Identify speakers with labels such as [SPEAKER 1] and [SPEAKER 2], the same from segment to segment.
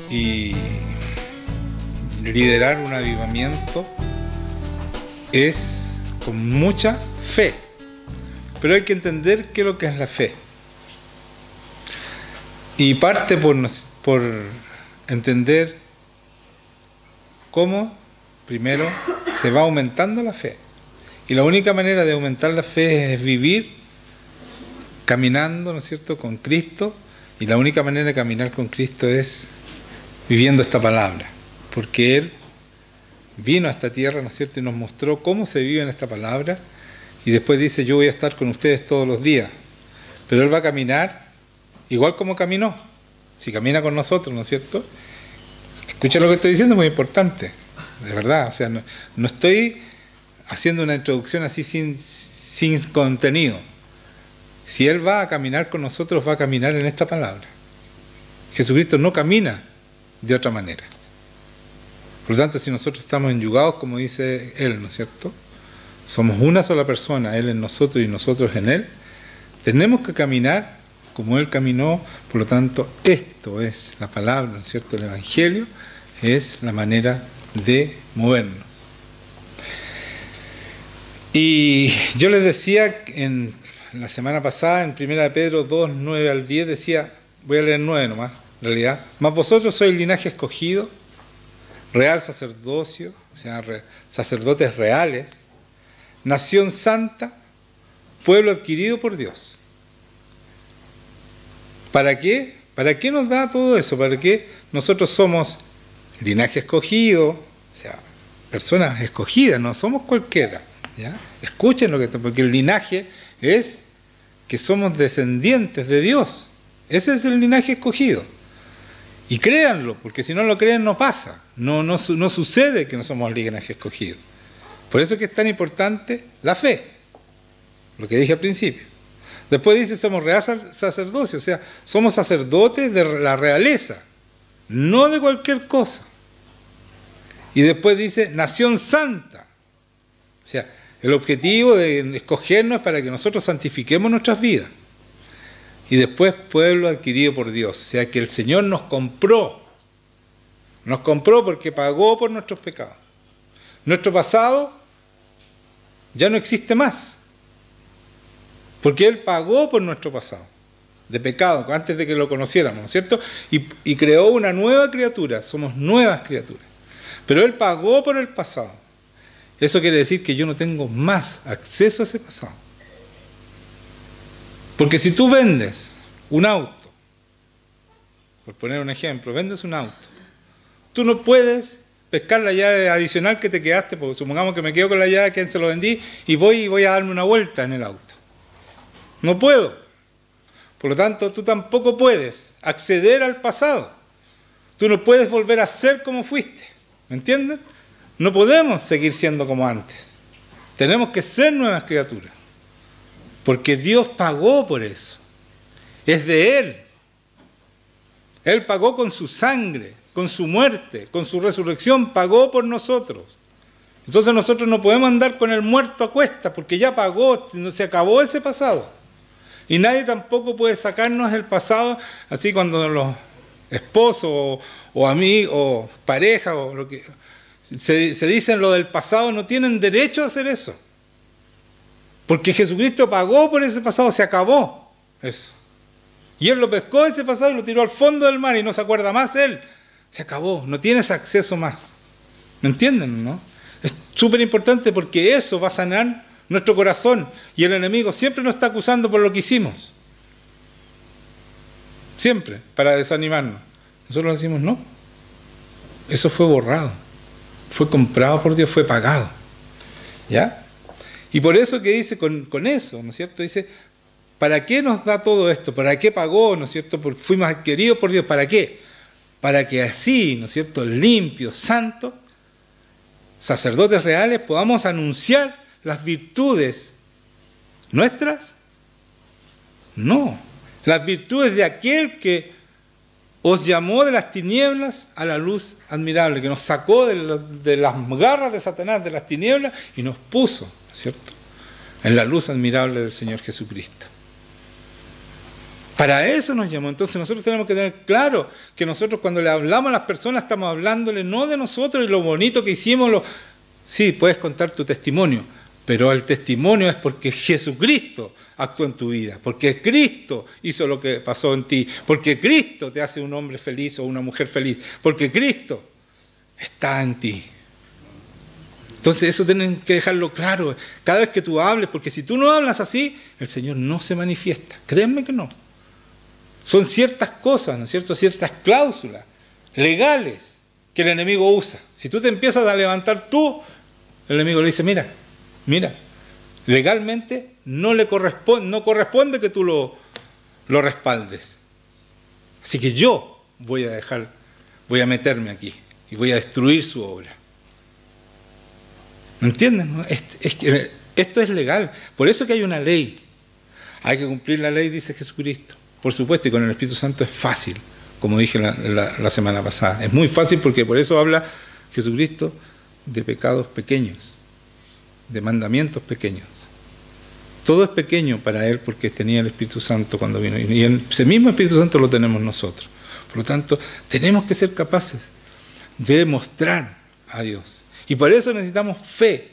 [SPEAKER 1] Y liderar un avivamiento es con mucha fe. Pero hay que entender qué es lo que es la fe. Y parte por entender cómo, primero, se va aumentando la fe. Y la única manera de aumentar la fe es vivir caminando, ¿no es cierto?, con Cristo. Y la única manera de caminar con Cristo es viviendo esta palabra. Porque Él vino a esta tierra, ¿no es cierto?, y nos mostró cómo se vive en esta palabra. Y después dice, yo voy a estar con ustedes todos los días. Pero Él va a caminar igual como caminó. Si camina con nosotros, ¿no es cierto? Escucha lo que estoy diciendo, es muy importante. De verdad, o sea, no estoy haciendo una introducción así sin contenido. Si Él va a caminar con nosotros, va a caminar en esta palabra. Jesucristo no camina de otra manera. Por lo tanto, si nosotros estamos enyugados, como dice Él, ¿no es cierto?, somos una sola persona, Él en nosotros y nosotros en Él, tenemos que caminar como Él caminó. Por lo tanto, esto es la palabra, ¿no es cierto?, el Evangelio es la manera de movernos. Y yo les decía en la semana pasada, en 1 Pedro 2, 9 al 10, decía, voy a leer 9 nomás, en realidad, mas vosotros sois linaje escogido, real sacerdocio, o sea, sacerdotes reales, nación santa, pueblo adquirido por Dios. ¿Para qué? ¿Para qué nos da todo eso? ¿Para qué nosotros somos linaje escogido? O sea, personas escogidas, no somos cualquiera, ¿ya? Escuchen lo que está, porque el linaje es que somos descendientes de Dios. Ese es el linaje escogido. Y créanlo, porque si no lo creen no pasa. No sucede que no somos linaje escogido. Por eso es que es tan importante la fe, lo que dije al principio. Después dice, somos real sacerdocio, o sea, somos sacerdotes de la realeza, no de cualquier cosa. Y después dice, nación santa. O sea, el objetivo de escogernos es para que nosotros santifiquemos nuestras vidas. Y después, pueblo adquirido por Dios. O sea, que el Señor nos compró. Nos compró porque pagó por nuestros pecados. Nuestro pasado ya no existe más. Porque Él pagó por nuestro pasado de pecado, antes de que lo conociéramos, ¿no es cierto? Y creó una nueva criatura. Somos nuevas criaturas. Pero Él pagó por el pasado. Eso quiere decir que yo no tengo más acceso a ese pasado. Porque si tú vendes un auto, por poner un ejemplo, vendes un auto, tú no puedes pescar la llave adicional que te quedaste, porque supongamos que me quedo con la llave que se lo vendí y voy a darme una vuelta en el auto. No puedo. Por lo tanto, tú tampoco puedes acceder al pasado. Tú no puedes volver a ser como fuiste. ¿Me entienden? No podemos seguir siendo como antes. Tenemos que ser nuevas criaturas. Porque Dios pagó por eso. Es de Él. Él pagó con su sangre, con su muerte, con su resurrección, pagó por nosotros. Entonces nosotros no podemos andar con el muerto a cuestas, porque ya pagó, se acabó ese pasado. Y nadie tampoco puede sacarnos el pasado, así cuando los esposos o amigos o parejas o lo que se dicen lo del pasado, no tienen derecho a hacer eso. Porque Jesucristo pagó por ese pasado, se acabó eso. Y Él lo pescó ese pasado y lo tiró al fondo del mar y no se acuerda más Él. Se acabó, no tienes acceso más. ¿Me entienden, no? Es súper importante porque eso va a sanar nuestro corazón y el enemigo siempre nos está acusando por lo que hicimos. Siempre, para desanimarnos. Nosotros decimos, no, eso fue borrado, fue comprado por Dios, fue pagado. ¿Ya? Y por eso que dice con eso, ¿no es cierto? Dice, ¿para qué nos da todo esto? ¿Para qué pagó, ¿no es cierto? Porque fuimos adquiridos por Dios. ¿Para qué? Para que así, ¿no es cierto?, limpios, santos, sacerdotes reales, podamos anunciar las virtudes nuestras. No, las virtudes de aquel que os llamó de las tinieblas a la luz admirable, que nos sacó de las garras de Satanás, de las tinieblas, y nos puso, ¿no es cierto?, en la luz admirable del Señor Jesucristo. Para eso nos llamó. Entonces nosotros tenemos que tener claro que nosotros cuando le hablamos a las personas estamos hablándole no de nosotros y lo bonito que hicimos. Sí, puedes contar tu testimonio, pero el testimonio es porque Jesucristo actuó en tu vida, porque Cristo hizo lo que pasó en ti, porque Cristo te hace un hombre feliz o una mujer feliz, porque Cristo está en ti. Entonces eso tienen que dejarlo claro cada vez que tú hables, porque si tú no hablas así, el Señor no se manifiesta. Créanme que no. Son ciertas cosas, ¿no es cierto? Ciertas cláusulas legales que el enemigo usa. Si tú te empiezas a levantar tú, el enemigo le dice, mira, legalmente no corresponde que tú lo respaldes. Así que yo voy a meterme aquí y voy a destruir su obra. ¿Me entienden? ¿No? Esto es legal. Por eso que hay una ley. Hay que cumplir la ley, dice Jesucristo. Por supuesto, y con el Espíritu Santo es fácil, como dije la semana pasada. Es muy fácil porque por eso habla Jesucristo de pecados pequeños, de mandamientos pequeños. Todo es pequeño para Él porque tenía el Espíritu Santo cuando vino. Y ese mismo Espíritu Santo lo tenemos nosotros. Por lo tanto, tenemos que ser capaces de demostrar a Dios. Y por eso necesitamos fe,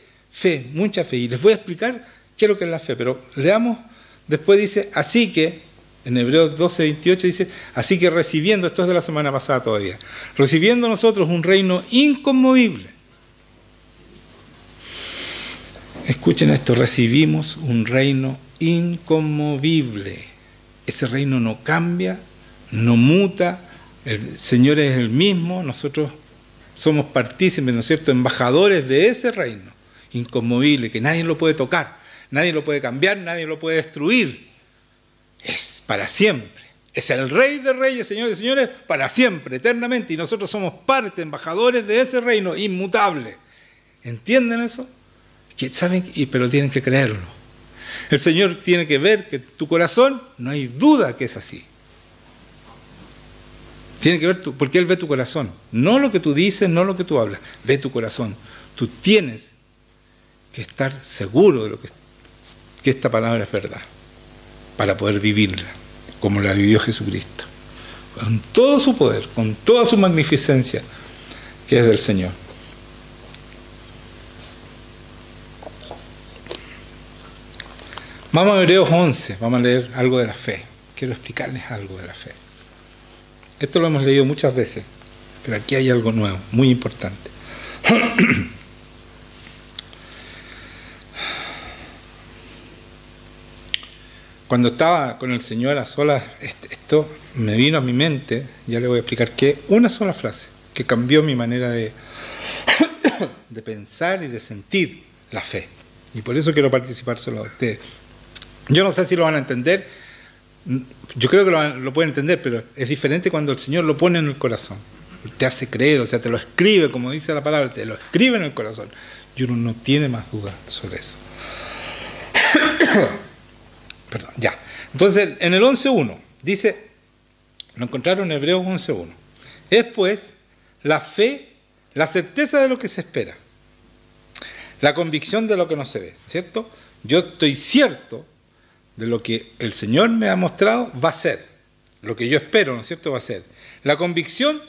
[SPEAKER 1] mucha fe. Y les voy a explicar qué es lo que es la fe. Pero leamos, después dice, así que, en Hebreos 12:28 dice, así que recibiendo, esto es de la semana pasada todavía, recibiendo nosotros un reino inconmovible. Escuchen esto, recibimos un reino inconmovible. Ese reino no cambia, no muta, el Señor es el mismo, nosotros somos partícipes, ¿no es cierto?, embajadores de ese reino inconmovible, que nadie lo puede tocar, nadie lo puede cambiar, nadie lo puede destruir. Es para siempre. Es el Rey de Reyes, Señor de Señores, para siempre, eternamente. Y nosotros somos parte, embajadores de ese reino inmutable. ¿Entienden eso? ¿Saben? Pero tienen que creerlo. El Señor tiene que ver que tu corazón, no hay duda que es así. Tiene que ver porque Él ve tu corazón. No lo que tú dices, no lo que tú hablas. Ve tu corazón. Tú tienes que estar seguro de que esta palabra es verdad, para poder vivirla, como la vivió Jesucristo, con todo su poder, con toda su magnificencia, que es del Señor. Vamos a Hebreos 11, vamos a leer algo de la fe. Quiero explicarles algo de la fe. Esto lo hemos leído muchas veces, pero aquí hay algo nuevo, muy importante. Cuando estaba con el Señor a solas, esto me vino a mi mente, ya le voy a explicar qué, una sola frase que cambió mi manera de pensar y de sentir la fe. Y por eso quiero participárselo a ustedes. Yo no sé si lo van a entender, yo creo que lo pueden entender, pero es diferente cuando el Señor lo pone en el corazón. Te hace creer, o sea, te lo escribe, como dice la palabra, te lo escribe en el corazón. Y uno no tiene más dudas sobre eso. Perdón, ya. Entonces, en el 11.1 dice, lo encontraron en Hebreos 11.1. Es pues la fe, la certeza de lo que se espera, la convicción de lo que no se ve, ¿cierto? Yo estoy cierto de lo que el Señor me ha mostrado va a ser, lo que yo espero, ¿no es cierto?, va a ser. La convicción, o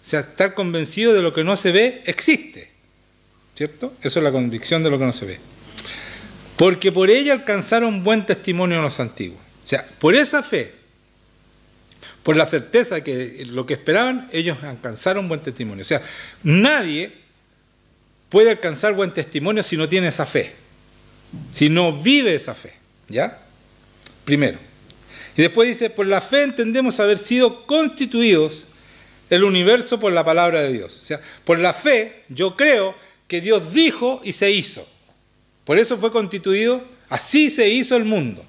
[SPEAKER 1] sea, estar convencido de lo que no se ve, existe, ¿cierto? Eso es la convicción de lo que no se ve. Porque por ella alcanzaron buen testimonio los antiguos. O sea, por esa fe, por la certeza que lo que esperaban, ellos alcanzaron buen testimonio. O sea, nadie puede alcanzar buen testimonio si no tiene esa fe, si no vive esa fe, ¿ya? Primero. Y después dice, por la fe entendemos haber sido constituidos el universo por la palabra de Dios. O sea, por la fe yo creo que Dios dijo y se hizo. Por eso fue constituido, así se hizo el mundo.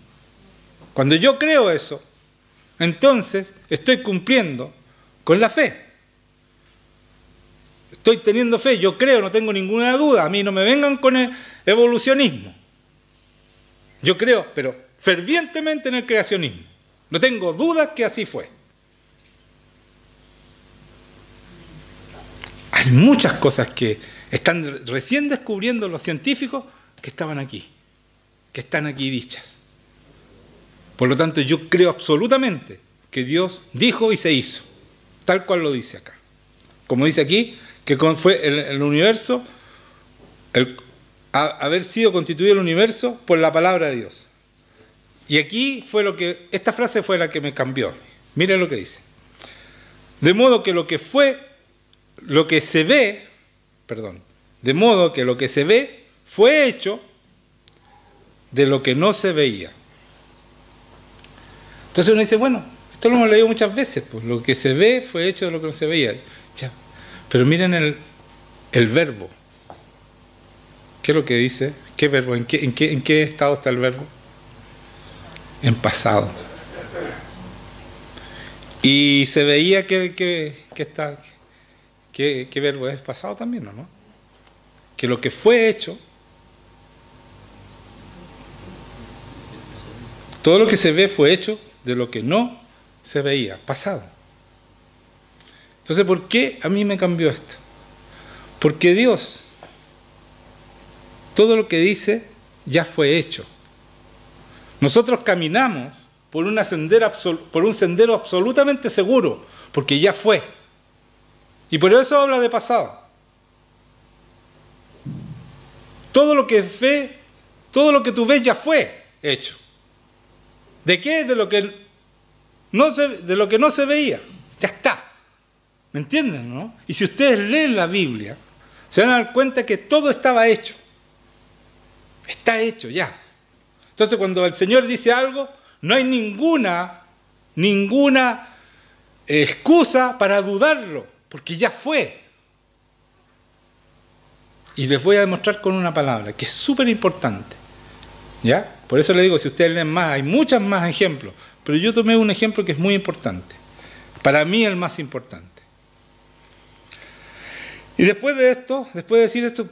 [SPEAKER 1] Cuando yo creo eso, entonces estoy cumpliendo con la fe. Estoy teniendo fe, yo creo, no tengo ninguna duda. A mí no me vengan con el evolucionismo. Yo creo, pero fervientemente en el creacionismo. No tengo dudas que así fue. Hay muchas cosas que están recién descubriendo los científicos que estaban aquí, que están aquí dichas. Por lo tanto, yo creo absolutamente que Dios dijo y se hizo, tal cual lo dice acá. Como dice aquí, que fue el universo, haber sido constituido el universo por la palabra de Dios. Y aquí esta frase fue la que me cambió. Miren lo que dice. De modo que lo que se ve fue hecho de lo que no se veía. Entonces uno dice, bueno, esto lo hemos leído muchas veces, pues lo que se ve fue hecho de lo que no se veía. Ya. Pero miren el verbo. ¿Qué es lo que dice? ¿Qué verbo? ¿En qué estado está el verbo? En pasado. Y se veía ¿qué verbo es? Pasado también, ¿no? Que lo que fue hecho, todo lo que se ve fue hecho de lo que no se veía, pasado. Entonces, ¿por qué a mí me cambió esto? Porque Dios, todo lo que dice ya fue hecho. Nosotros caminamos por un sendero absolutamente seguro, porque ya fue. Y por eso habla de pasado. Todo lo que tú ves ya fue hecho. ¿De qué? De lo que no se veía. Ya está. ¿Me entienden, no? Y si ustedes leen la Biblia, se van a dar cuenta que todo estaba hecho. Está hecho ya. Entonces, cuando el Señor dice algo, no hay ninguna excusa para dudarlo, porque ya fue. Y les voy a demostrar con una palabra, que es súper importante. ¿Ya? Por eso les digo, si ustedes leen más, hay muchos más ejemplos, pero yo tomé un ejemplo que es muy importante. Para mí el más importante. Y después de decir esto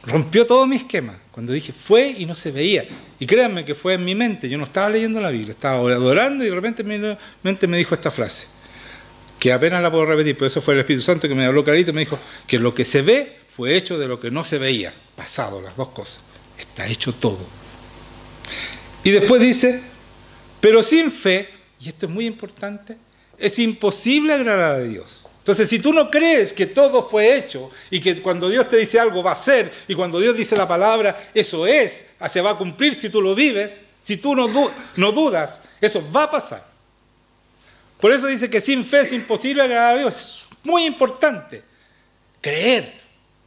[SPEAKER 1] rompió todo mi esquema. Cuando dije fue y no se veía. Y créanme que fue en mi mente, yo no estaba leyendo la Biblia, estaba adorando y de repente mi mente me dijo esta frase, que apenas la puedo repetir, pero eso fue el Espíritu Santo que me habló clarito y me dijo que lo que se ve fue hecho de lo que no se veía. Pasado, las dos cosas. Está hecho todo. Y después dice, pero sin fe, y esto es muy importante, es imposible agradar a Dios. Entonces, si tú no crees que todo fue hecho y que cuando Dios te dice algo va a ser, y cuando Dios dice la palabra, eso se va a cumplir si tú lo vives, si tú no dudas, eso va a pasar. Por eso dice que sin fe es imposible agradar a Dios. Es muy importante creer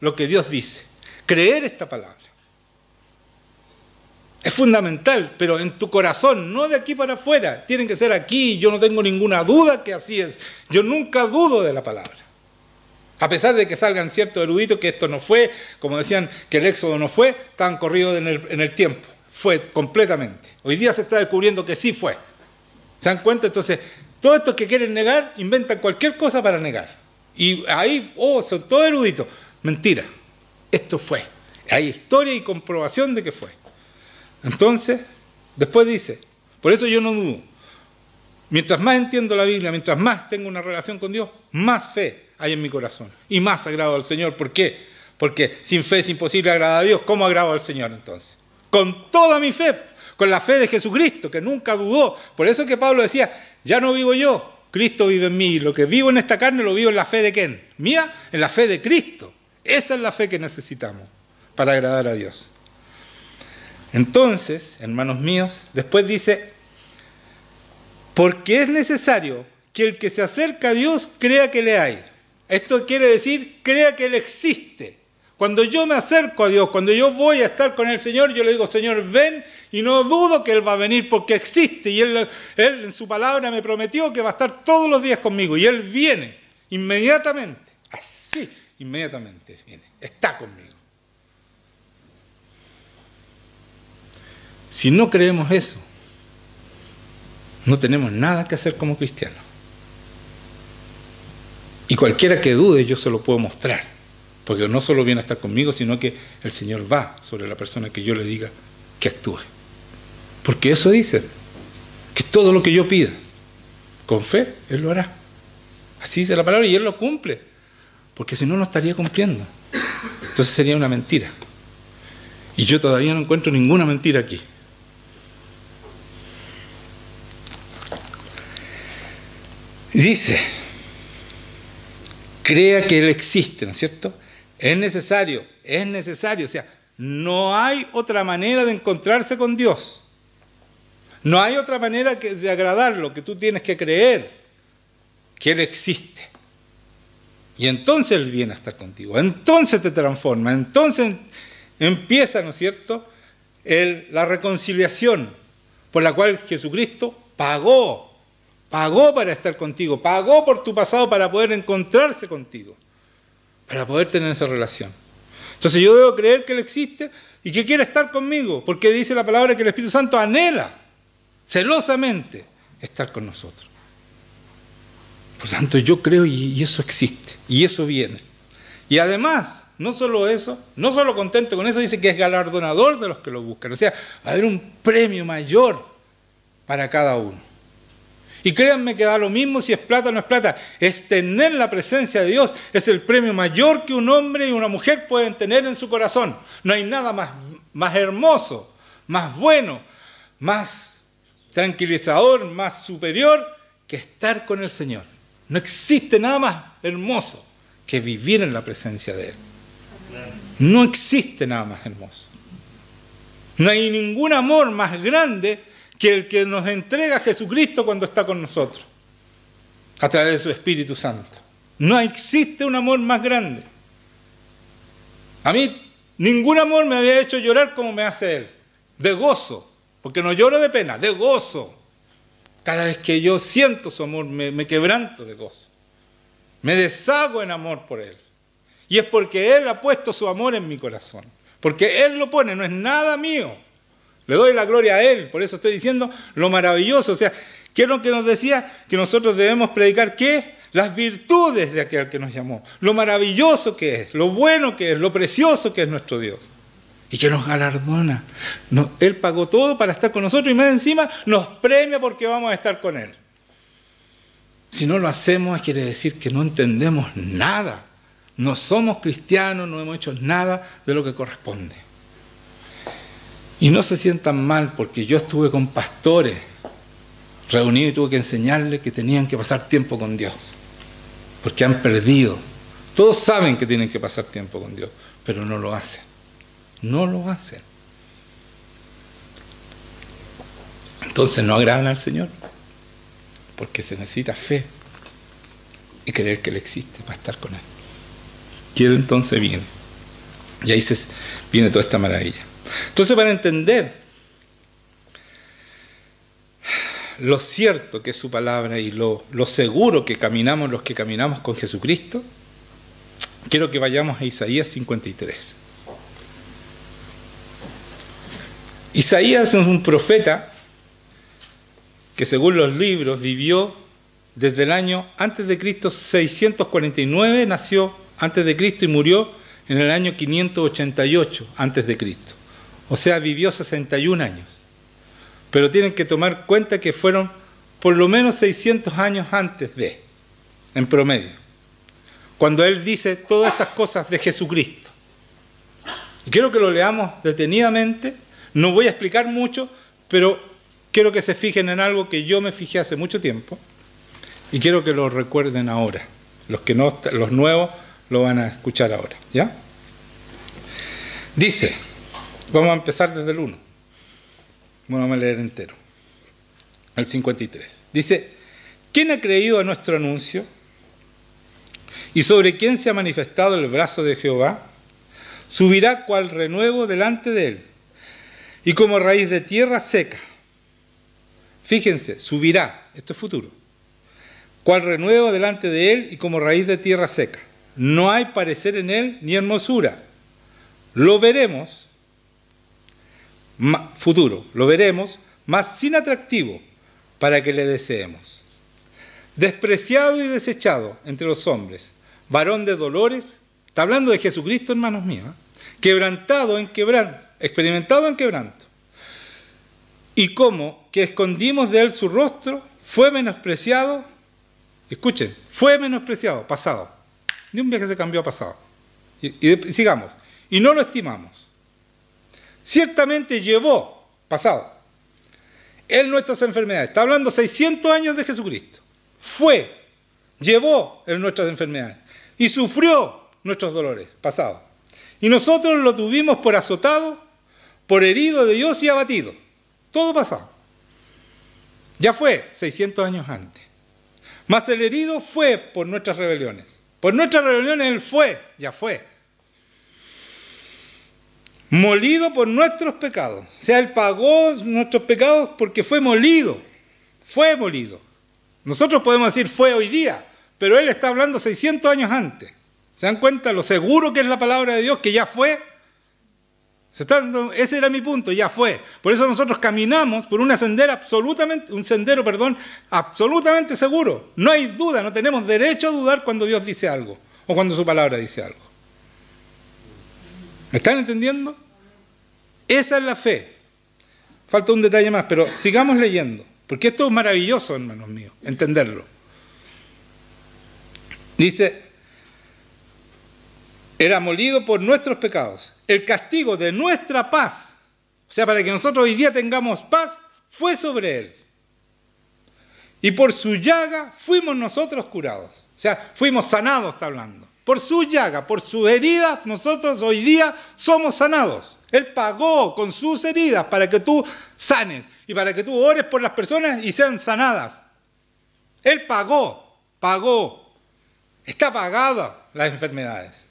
[SPEAKER 1] lo que Dios dice, creer esta palabra. Es fundamental, pero en tu corazón, no de aquí para afuera. Tienen que ser aquí. Yo no tengo ninguna duda que así es. Yo nunca dudo de la palabra. A pesar de que salgan ciertos eruditos que esto no fue, como decían que el Éxodo no fue, estaban corridos en el tiempo. Fue completamente. Hoy día se está descubriendo que sí fue. ¿Se dan cuenta? Entonces, todos estos que quieren negar, inventan cualquier cosa para negar. Y ahí, son todos eruditos. Mentira. Esto fue. Hay historia y comprobación de que fue. Entonces, después dice, por eso yo no dudo. Mientras más entiendo la Biblia, mientras más tengo una relación con Dios, más fe hay en mi corazón y más agrado al Señor. ¿Por qué? Porque sin fe es imposible agradar a Dios. ¿Cómo agrado al Señor entonces? Con toda mi fe, con la fe de Jesucristo, que nunca dudó. Por eso que Pablo decía, ya no vivo yo, Cristo vive en mí. Lo que vivo en esta carne lo vivo en la fe de ¿quién? Mía, en la fe de Cristo. Esa es la fe que necesitamos para agradar a Dios. Entonces, hermanos míos, después dice, porque es necesario que el que se acerca a Dios crea que le hay. Esto quiere decir, crea que Él existe. Cuando yo me acerco a Dios, cuando yo voy a estar con el Señor, yo le digo, Señor, ven, y no dudo que Él va a venir porque existe. Y Él en su palabra me prometió que va a estar todos los días conmigo. Y Él viene inmediatamente, así, inmediatamente viene, está conmigo. Si no creemos eso, no tenemos nada que hacer como cristianos. Y cualquiera que dude, yo se lo puedo mostrar. Porque no solo viene a estar conmigo, sino que el Señor va sobre la persona que yo le diga que actúe. Porque eso dice, que todo lo que yo pida, con fe, Él lo hará. Así dice la palabra y Él lo cumple. Porque si no, no estaría cumpliendo. Entonces sería una mentira. Y yo todavía no encuentro ninguna mentira aquí. Dice, crea que Él existe, ¿no es cierto? Es necesario, o sea, no hay otra manera de encontrarse con Dios. No hay otra manera de agradarlo, que tú tienes que creer que Él existe. Y entonces Él viene a estar contigo, entonces te transforma, entonces empieza, ¿no es cierto?, la reconciliación por la cual Jesucristo pagó para estar contigo, pagó por tu pasado para poder encontrarse contigo, para poder tener esa relación. Entonces yo debo creer que Él existe y que quiere estar conmigo, porque dice la palabra que el Espíritu Santo anhela celosamente estar con nosotros. Por tanto, yo creo y eso existe, y eso viene. Y además, no solo eso, no solo contento con eso, dice que es galardonador de los que lo buscan. O sea, va a haber un premio mayor para cada uno. Y créanme que da lo mismo si es plata o no es plata. Es tener la presencia de Dios. Es el premio mayor que un hombre y una mujer pueden tener en su corazón. No hay nada más hermoso, más bueno, más tranquilizador, más superior que estar con el Señor. No existe nada más hermoso que vivir en la presencia de Él. No existe nada más hermoso. No hay ningún amor más grande que el que nos entrega Jesucristo cuando está con nosotros, a través de su Espíritu Santo. No existe un amor más grande. A mí ningún amor me había hecho llorar como me hace Él, de gozo, porque no lloro de pena, de gozo. Cada vez que yo siento su amor me quebranto de gozo, me deshago en amor por Él. Y es porque Él ha puesto su amor en mi corazón, porque Él lo pone, no es nada mío. Le doy la gloria a Él, por eso estoy diciendo lo maravilloso. O sea, ¿qué es lo que nos decía? Que nosotros debemos predicar, ¿qué? Las virtudes de aquel que nos llamó, lo maravilloso que es, lo bueno que es, lo precioso que es nuestro Dios. Y que nos galardona. Él pagó todo para estar con nosotros y más encima nos premia porque vamos a estar con Él. Si no lo hacemos, quiere decir que no entendemos nada. No somos cristianos, no hemos hecho nada de lo que corresponde. Y no se sientan mal porque yo estuve con pastores reunidos y tuve que enseñarles que tenían que pasar tiempo con Dios. Porque han perdido. Todos saben que tienen que pasar tiempo con Dios, pero no lo hacen. No lo hacen. Entonces no agradan al Señor, porque se necesita fe y creer que Él existe para estar con Él. Y Él entonces viene. Y ahí viene toda esta maravilla. Entonces, para entender lo cierto que es su palabra y lo seguro que caminamos los que caminamos con Jesucristo, quiero que vayamos a Isaías 53. Isaías es un profeta que según los libros vivió desde el año antes de Cristo 649, nació antes de Cristo y murió en el año 588 antes de Cristo. O sea, vivió 61 años. Pero tienen que tomar cuenta que fueron por lo menos 600 años antes en promedio, cuando él dice todas estas cosas de Jesucristo. Y quiero que lo leamos detenidamente. No voy a explicar mucho, pero quiero que se fijen en algo que yo me fijé hace mucho tiempo y quiero que lo recuerden ahora. Los nuevos lo van a escuchar ahora, ¿ya? Dice, vamos a empezar desde el 1. Bueno, vamos a leer entero. El 53. Dice, ¿quién ha creído a nuestro anuncio? ¿Y sobre quién se ha manifestado el brazo de Jehová? Subirá cual renuevo delante de él, y como raíz de tierra seca. Fíjense, subirá, esto es futuro. Cual renuevo delante de él y como raíz de tierra seca. No hay parecer en él ni hermosura. Lo veremos, futuro, lo veremos, mas sin atractivo, para que le deseemos. Despreciado y desechado entre los hombres, varón de dolores, está hablando de Jesucristo, hermanos míos, quebrantado en quebranto, experimentado en quebranto. Y como que escondimos de él su rostro, fue menospreciado, escuchen, fue menospreciado, pasado. De un viaje se cambió a pasado. Y sigamos. Y no lo estimamos. ciertamente llevó, pasado, Él nuestras enfermedades. Está hablando 600 años de Jesucristo. Llevó Él nuestras enfermedades y sufrió nuestros dolores, pasado. Y nosotros lo tuvimos por azotado, por herido de Dios y abatido. Todo pasado. Ya fue 600 años antes. Mas el herido fue por nuestras rebeliones. Por nuestras rebeliones Él fue, ya fue. Molido por nuestros pecados. O sea, Él pagó nuestros pecados porque fue molido. Fue molido. Nosotros podemos decir fue hoy día, pero Él está hablando 600 años antes. ¿Se dan cuenta lo seguro que es la palabra de Dios? Que ya fue. Ese era mi punto, ya fue. Por eso nosotros caminamos por un sendero absolutamente seguro. No hay duda, no tenemos derecho a dudar cuando Dios dice algo o cuando su palabra dice algo. ¿Me están entendiendo? Esa es la fe. Falta un detalle más, pero sigamos leyendo, porque esto es maravilloso, hermanos míos, entenderlo. Dice, era molido por nuestros pecados. El castigo de nuestra paz, o sea, para que nosotros hoy día tengamos paz, fue sobre Él. Y por su llaga fuimos nosotros curados. O sea, fuimos sanados, está hablando. Por su llaga, por sus heridas, nosotros hoy día somos sanados. Él pagó con sus heridas para que tú sanes y para que tú ores por las personas y sean sanadas. Él pagó. Está pagada las enfermedades.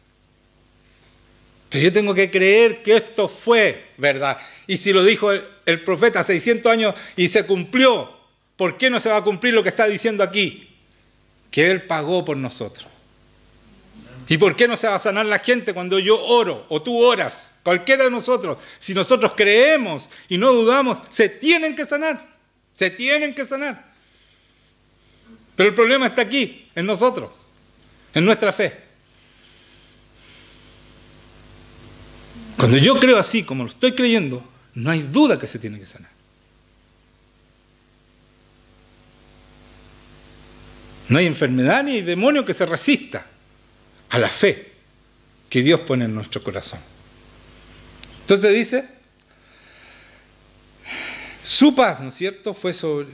[SPEAKER 1] Pero yo tengo que creer que esto fue verdad. Y si lo dijo el profeta 600 años y se cumplió, ¿por qué no se va a cumplir lo que está diciendo aquí? Que Él pagó por nosotros. ¿Y por qué no se va a sanar la gente cuando yo oro o tú oras? Cualquiera de nosotros, si nosotros creemos y no dudamos, se tienen que sanar. Se tienen que sanar. Pero el problema está aquí, en nosotros, en nuestra fe. Cuando yo creo así, como lo estoy creyendo, no hay duda que se tiene que sanar. No hay enfermedad ni demonio que se resista a la fe que Dios pone en nuestro corazón. Entonces dice, su paz, ¿no es cierto?, fue sobre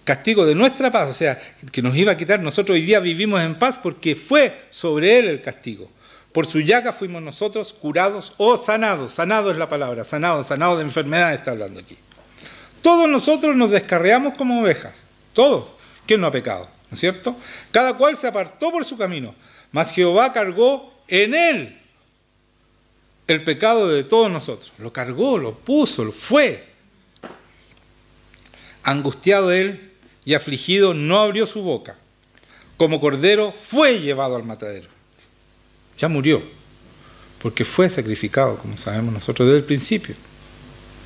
[SPEAKER 1] castigo de nuestra paz, o sea, que nos iba a quitar. Nosotros hoy día vivimos en paz porque fue sobre Él el castigo. Por su llaga fuimos nosotros curados o sanados. Sanado es la palabra, sanado de enfermedad está hablando aquí. Todos nosotros nos descarriamos como ovejas, todos. ¿Quién no ha pecado? ¿No es cierto? Cada cual se apartó por su camino, mas Jehová cargó en Él el pecado de todos nosotros. Lo cargó, lo puso, lo fue. Angustiado Él y afligido no abrió su boca. Como cordero fue llevado al matadero. Ya murió, porque fue sacrificado, como sabemos nosotros desde el principio.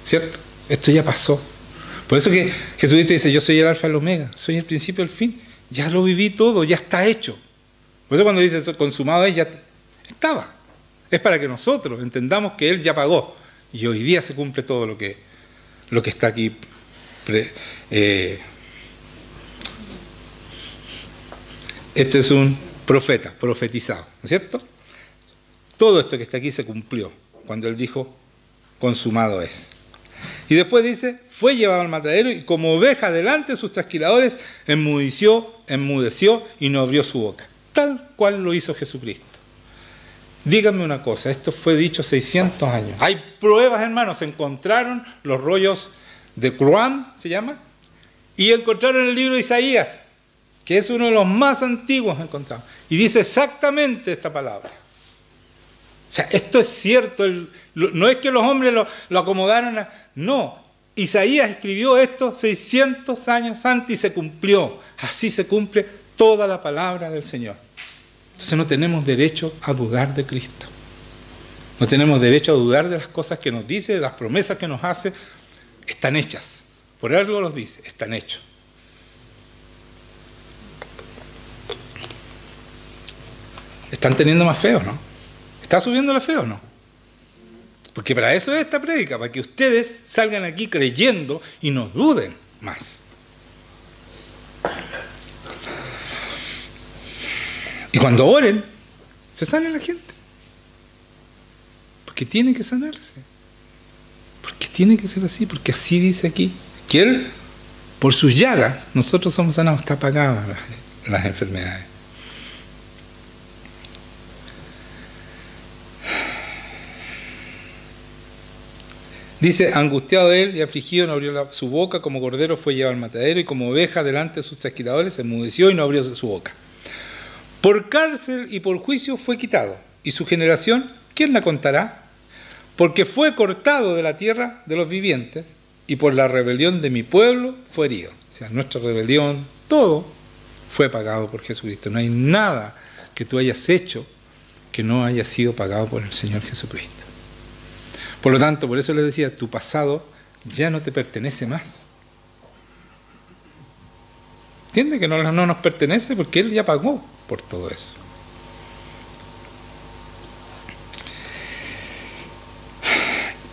[SPEAKER 1] ¿Cierto? Esto ya pasó. Por eso que Jesucristo dice, yo soy el alfa y el omega, soy el principio y el fin. Ya lo viví todo, ya está hecho. Por eso cuando dice eso, consumado es, ya estaba. Es para que nosotros entendamos que Él ya pagó. Y hoy día se cumple todo lo que está aquí. Este es un profeta, profetizado, ¿no es cierto? Todo esto que está aquí se cumplió cuando Él dijo, consumado es. Y después dice, fue llevado al matadero y como oveja delante de sus trasquiladores, enmudeció y no abrió su boca. Tal cual lo hizo Jesucristo. Díganme una cosa, esto fue dicho 600 años. Hay pruebas, hermanos, se encontraron los rollos de Qur'an, se llama, y encontraron el libro de Isaías, que es uno de los más antiguos encontrados. Y dice exactamente esta palabra. O sea, esto es cierto, no es que los hombres lo acomodaron, no. Isaías escribió esto 600 años antes y se cumplió. Así se cumple toda la palabra del Señor. Entonces no tenemos derecho a dudar de Cristo. No tenemos derecho a dudar de las cosas que nos dice, de las promesas que nos hace. Están hechas. Por algo los dice, están hechos. ¿Están teniendo más fe o no? ¿Está subiendo la fe o no? Porque para eso es esta prédica, para que ustedes salgan aquí creyendo y no duden más. Y cuando oren, se sane la gente. Porque tiene que sanarse. Porque tiene que ser así, porque así dice aquí. Que Él, por sus llagas, nosotros somos sanados. Está pagadas las enfermedades. Dice, angustiado él y afligido, no abrió su boca, como cordero fue llevado al matadero, y como oveja delante de sus trasquiladores, se enmudeció y no abrió su boca. Por cárcel y por juicio fue quitado, y su generación, ¿quién la contará? Porque fue cortado de la tierra de los vivientes, y por la rebelión de mi pueblo fue herido. O sea, nuestra rebelión, todo fue pagado por Jesucristo. No hay nada que tú hayas hecho que no haya sido pagado por el Señor Jesucristo. Por lo tanto, por eso les decía, tu pasado ya no te pertenece más. ¿Entiende que no nos pertenece? Porque Él ya pagó por todo eso.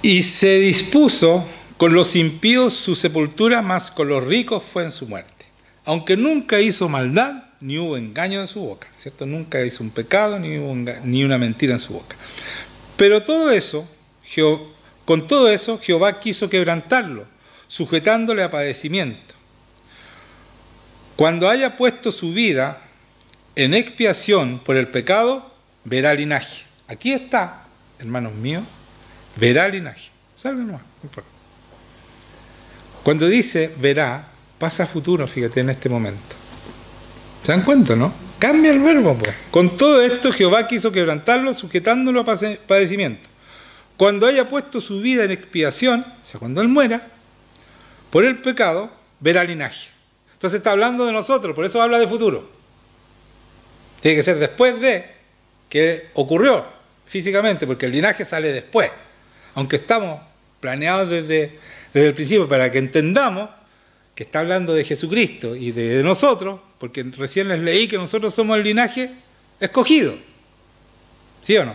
[SPEAKER 1] Y se dispuso con los impíos su sepultura, mas con los ricos fue en su muerte. Aunque nunca hizo maldad, ni hubo engaño en su boca, ¿cierto? Nunca hizo un pecado, ni una mentira en su boca. Pero todo eso, con todo eso, Jehová quiso quebrantarlo, sujetándole a padecimiento. Cuando haya puesto su vida en expiación por el pecado, verá linaje. Aquí está, hermanos míos, verá linaje. Salve nomás, no importa. Cuando dice verá, pasa a futuro, fíjate, en este momento. ¿Se dan cuenta, no? Cambia el verbo, pues. Con todo esto, Jehová quiso quebrantarlo, sujetándolo a padecimiento. Cuando haya puesto su vida en expiación, o sea, cuando Él muera, por el pecado, verá linaje. Entonces está hablando de nosotros, por eso habla de futuro. Tiene que ser después de que ocurrió físicamente, porque el linaje sale después. Aunque estamos planeados desde el principio para que entendamos que está hablando de Jesucristo y de nosotros, porque recién les leí que nosotros somos el linaje escogido. ¿Sí o no?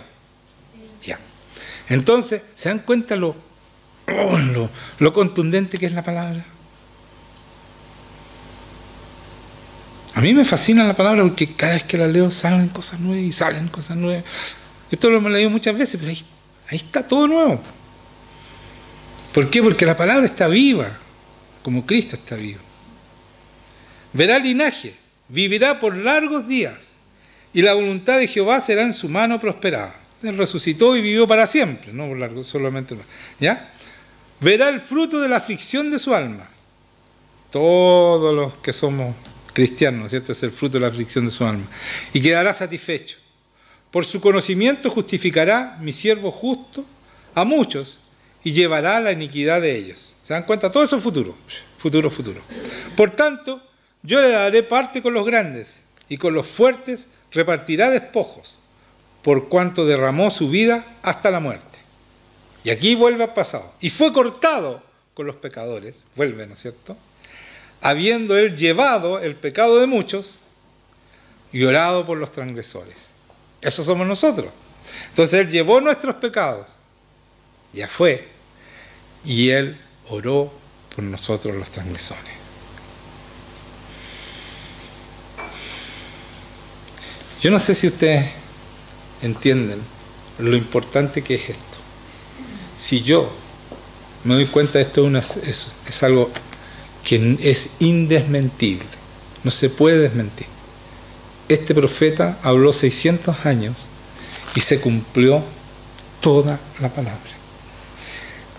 [SPEAKER 1] Sí. Ya. Entonces, ¿se dan cuenta lo contundente que es la palabra? A mí me fascina la palabra porque cada vez que la leo salen cosas nuevas y salen cosas nuevas. Esto lo hemos leído muchas veces, pero ahí está todo nuevo. ¿Por qué? Porque la palabra está viva, como Cristo está vivo. Verá linaje, vivirá por largos días, y la voluntad de Jehová será en su mano prosperada. Él resucitó y vivió para siempre, no por largo, solamente. ¿Ya? Verá el fruto de la aflicción de su alma. Todos los que somos cristianos, ¿no es cierto? Es el fruto de la aflicción de su alma. Y quedará satisfecho. Por su conocimiento justificará mi siervo justo a muchos y llevará la iniquidad de ellos. ¿Se dan cuenta? Todo eso es futuro. Futuro, futuro. Por tanto, yo le daré parte con los grandes y con los fuertes repartirá despojos, por cuanto derramó su vida hasta la muerte. Y aquí vuelve al pasado. Y fue cortado con los pecadores. Vuelve, ¿no es cierto? Habiendo él llevado el pecado de muchos y orado por los transgresores. Eso somos nosotros. Entonces él llevó nuestros pecados. Ya fue. Y él oró por nosotros los transgresores. Yo no sé si ustedes entienden lo importante que es esto. Si yo me doy cuenta de esto, es algo que es indesmentible, no se puede desmentir. Este profeta habló 600 años y se cumplió toda la palabra.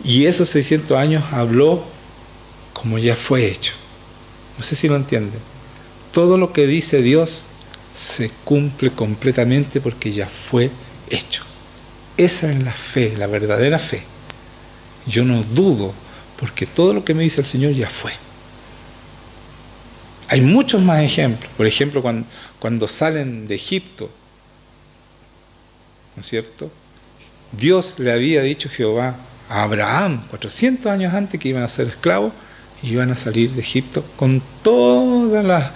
[SPEAKER 1] Y esos 600 años habló como ya fue hecho. No sé si lo entienden. Todo lo que dice Dios se cumple completamente porque ya fue hecho. Esa es la fe, la verdadera fe. Yo no dudo porque todo lo que me dice el Señor ya fue. Hay muchos más ejemplos. Por ejemplo, cuando salen de Egipto, ¿no es cierto? Dios le había dicho Jehová a Abraham 400 años antes que iban a ser esclavos y iban a salir de Egipto con toda la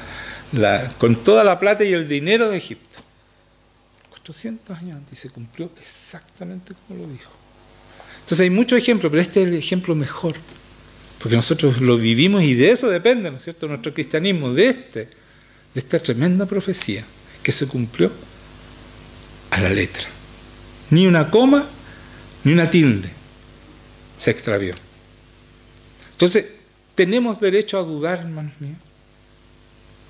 [SPEAKER 1] plata y el dinero de Egipto. 400 años antes, y se cumplió exactamente como lo dijo. Entonces hay muchos ejemplos, pero este es el ejemplo mejor, porque nosotros lo vivimos y de eso depende, ¿no es cierto?, nuestro cristianismo, de esta tremenda profecía que se cumplió a la letra. Ni una coma, Ni una tilde se extravió. Entonces, tenemos derecho a dudar, hermanos míos.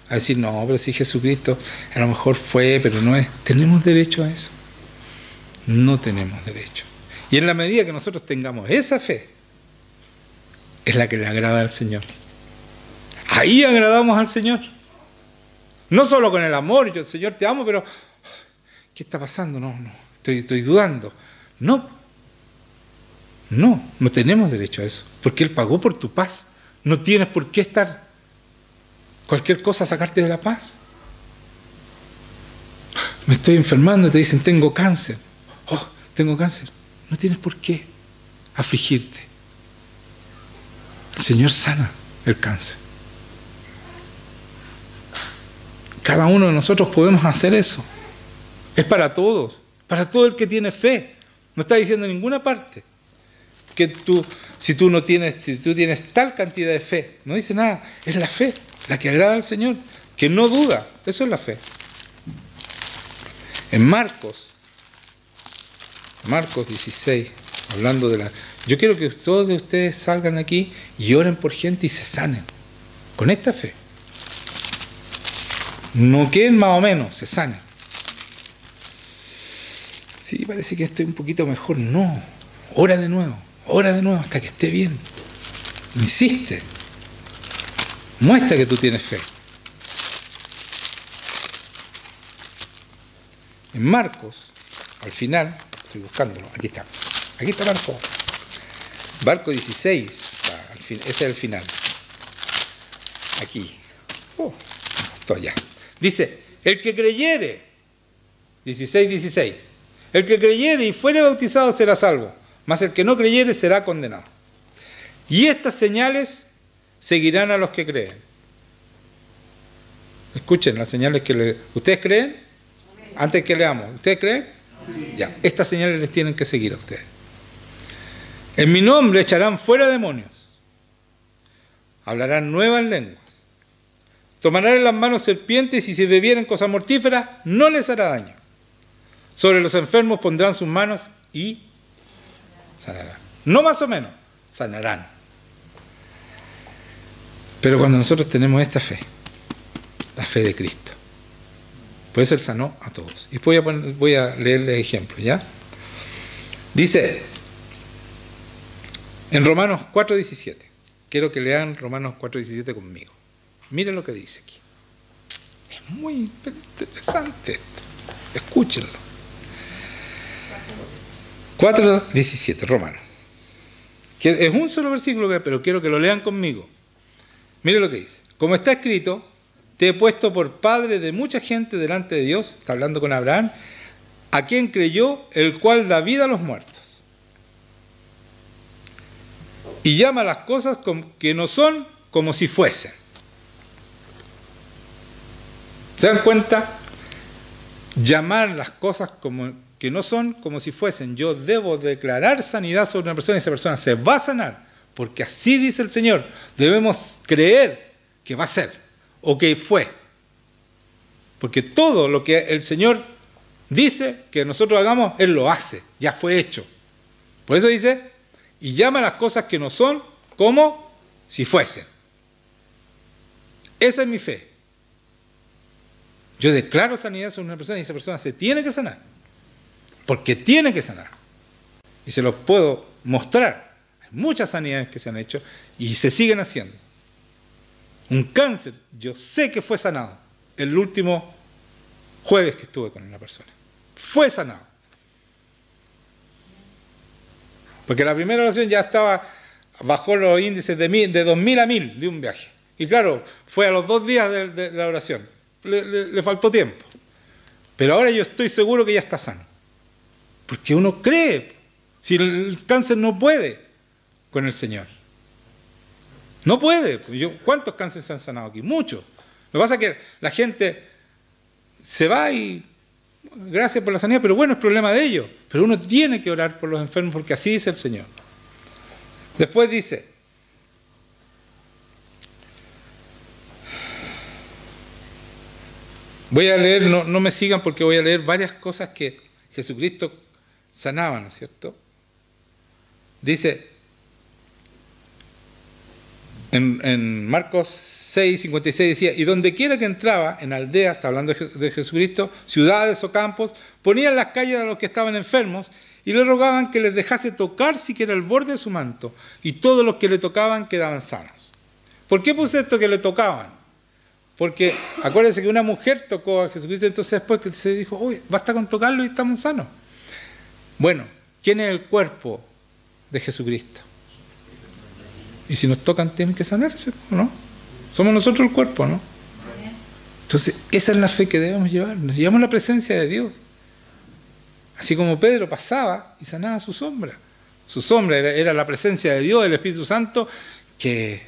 [SPEAKER 1] A decir, no, pero si Jesucristo a lo mejor fue, pero no es. ¿Tenemos derecho a eso? No tenemos derecho. Y en la medida que nosotros tengamos esa fe, es la que le agrada al Señor. Ahí agradamos al Señor. No solo con el amor, yo, Señor, te amo, pero ¿qué está pasando? No, estoy dudando. No tenemos derecho a eso, porque Él pagó por tu paz. No tienes por qué estar cualquier cosa a sacarte de la paz. Me estoy enfermando, te dicen, tengo cáncer. Oh, tengo cáncer. No tienes por qué afligirte. El Señor sana el cáncer. Cada uno de nosotros podemos hacer eso. Es para todos, para todo el que tiene fe. No está diciendo en ninguna parte que si tú tienes tal cantidad de fe, no dice nada. Es la fe, la que agrada al Señor, que no duda. Eso es la fe. En Marcos 16, hablando de la... Yo quiero que todos de ustedes salgan aquí y oren por gente y se sanen. Con esta fe. No queden más o menos, se sanen. Sí, parece que estoy un poquito mejor. No, ora de nuevo hasta que esté bien. Insiste. Muestra que tú tienes fe. En Marcos, al final, estoy buscándolo, aquí está Marcos. Marcos 16, ese es el final. Aquí. Estoy ya. Dice, el que creyere, 16, el que creyere y fuere bautizado será salvo, mas el que no creyere será condenado. Y estas señales seguirán a los que creen. Escuchen las señales que ¿ustedes creen? Antes que leamos, ¿ustedes creen? Ya, estas señales les tienen que seguir a ustedes. En mi nombre echarán fuera demonios, hablarán nuevas lenguas, tomarán en las manos serpientes y si bebieren cosas mortíferas no les hará daño. Sobre los enfermos pondrán sus manos y sanarán. No más o menos, sanarán. Pero cuando nosotros tenemos esta fe, la fe de Cristo, pues Él sanó a todos. Y voy a leerles ejemplos, ¿ya? Dice, en Romanos 4:17, quiero que lean Romanos 4:17 conmigo. Miren lo que dice aquí. Es muy interesante esto. Escúchenlo. 4:17, Romanos. Es un solo versículo, pero quiero que lo lean conmigo. Miren lo que dice. Como está escrito, te he puesto por padre de mucha gente delante de Dios, está hablando con Abraham, a quien creyó, el cual da vida a los muertos. Y llama las cosas que no son como si fuesen. ¿Se dan cuenta? Llamar las cosas que no son como si fuesen. Yo debo declarar sanidad sobre una persona y esa persona se va a sanar. Porque así dice el Señor. Debemos creer que va a ser o que fue. Porque todo lo que el Señor dice que nosotros hagamos, Él lo hace. Ya fue hecho. Por eso dice, y llama las cosas que no son como si fuesen. Esa es mi fe. Yo declaro sanidad sobre una persona y esa persona se tiene que sanar. Porque tiene que sanar. Y se los puedo mostrar. Hay muchas sanidades que se han hecho y se siguen haciendo. Un cáncer, yo sé que fue sanado. El último jueves que estuve con una persona. Fue sanado. Porque la primera oración ya estaba, bajó los índices de 2000 a 1000 de un viaje. Y claro, fue a los 2 días de la oración. Le faltó tiempo. Pero ahora yo estoy seguro que ya está sano. Porque uno cree. Si el cáncer no puede con el Señor. No puede. ¿Cuántos cánceres se han sanado aquí? Muchos. Lo que pasa es que la gente se va y gracias por la sanidad, pero bueno, es problema de ellos. Pero uno tiene que orar por los enfermos porque así dice el Señor. Después dice, voy a leer, no me sigan porque voy a leer varias cosas que Jesucristo sanaba, ¿no es cierto? Dice, en Marcos 6, 56 decía, y donde quiera que entraba, en aldeas, está hablando de Jesucristo, ciudades o campos, ponían las calles a los que estaban enfermos y le rogaban que les dejase tocar siquiera el borde de su manto, y todos los que le tocaban quedaban sanos. ¿Por qué puse esto que le tocaban? Porque acuérdense que una mujer tocó a Jesucristo, entonces después que se dijo, uy, basta con tocarlo y estamos sanos. Bueno, ¿quién es el cuerpo de Jesucristo? Y si nos tocan tienen que sanarse, ¿no? Somos nosotros el cuerpo, ¿no? Entonces, esa es la fe que debemos llevar. Nos llevamos la presencia de Dios. Así como Pedro pasaba y sanaba a su sombra. Su sombra era la presencia de Dios, el Espíritu Santo, que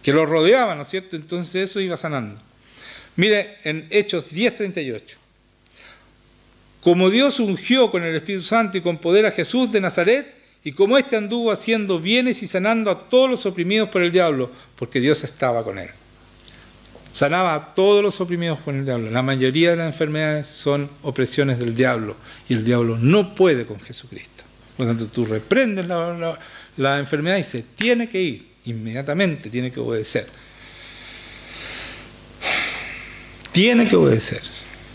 [SPEAKER 1] lo rodeaba, ¿no es cierto? Entonces eso iba sanando. Mire, en Hechos 10:38. Como Dios ungió con el Espíritu Santo y con poder a Jesús de Nazaret, y como éste anduvo haciendo bienes y sanando a todos los oprimidos por el diablo, porque Dios estaba con él. Sanaba a todos los oprimidos por el diablo. La mayoría de las enfermedades son opresiones del diablo, y el diablo no puede con Jesucristo. Por lo tanto, tú reprendes la enfermedad y se tiene que ir, inmediatamente tiene que obedecer. Tiene que obedecer.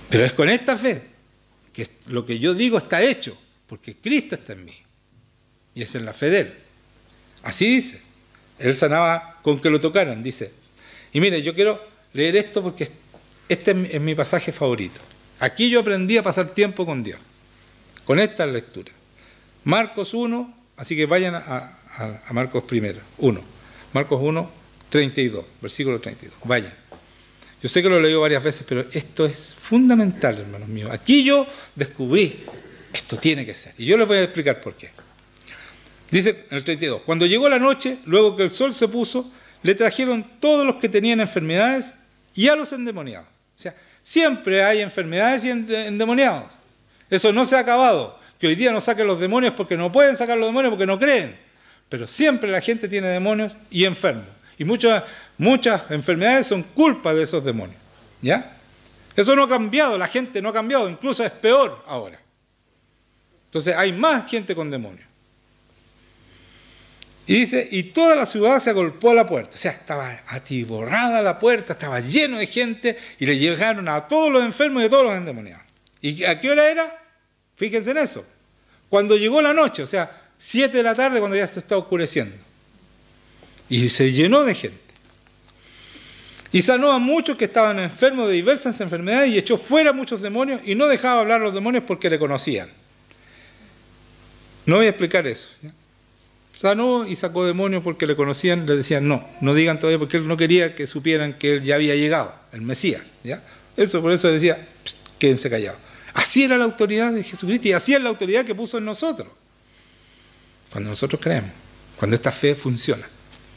[SPEAKER 1] Pero es con esta fe, que lo que yo digo está hecho, porque Cristo está en mí. Y es en la fe de Él. Así dice. Él sanaba con que lo tocaran, dice. Y mire, yo quiero leer esto porque este es mi pasaje favorito. Aquí yo aprendí a pasar tiempo con Dios, con esta lectura. Marcos 1, así que vayan a Marcos primero, 1. Marcos 1, 32, versículo 32. Vayan. Yo sé que lo he leído varias veces, pero esto es fundamental, hermanos míos. Aquí yo descubrí, esto tiene que ser. Y yo les voy a explicar por qué. Dice en el 32, cuando llegó la noche, luego que el sol se puso, le trajeron todos los que tenían enfermedades y a los endemoniados. O sea, siempre hay enfermedades y endemoniados. Eso no se ha acabado. Que hoy día no saquen los demonios porque no pueden sacar los demonios porque no creen. Pero siempre la gente tiene demonios y enfermos. Y muchas enfermedades son culpa de esos demonios. ¿Ya? Eso no ha cambiado, la gente no ha cambiado, incluso es peor ahora. Entonces hay más gente con demonios. Y dice, y toda la ciudad se agolpó a la puerta. O sea, estaba atiborrada la puerta, estaba lleno de gente, y le llegaron a todos los enfermos y a todos los endemoniados. ¿Y a qué hora era? Fíjense en eso. Cuando llegó la noche, o sea, 7 de la tarde, cuando ya se está oscureciendo. Y se llenó de gente. Y sanó a muchos que estaban enfermos de diversas enfermedades y echó fuera muchos demonios y no dejaba hablar a los demonios porque le conocían. No voy a explicar eso, ¿ya? Sanó y sacó demonios porque le conocían, le decían no digan todavía porque él no quería que supieran que él ya había llegado, el Mesías, ¿ya? Por eso decía, quédense callados. Así era la autoridad de Jesucristo y así es la autoridad que puso en nosotros. Cuando nosotros creemos, cuando esta fe funciona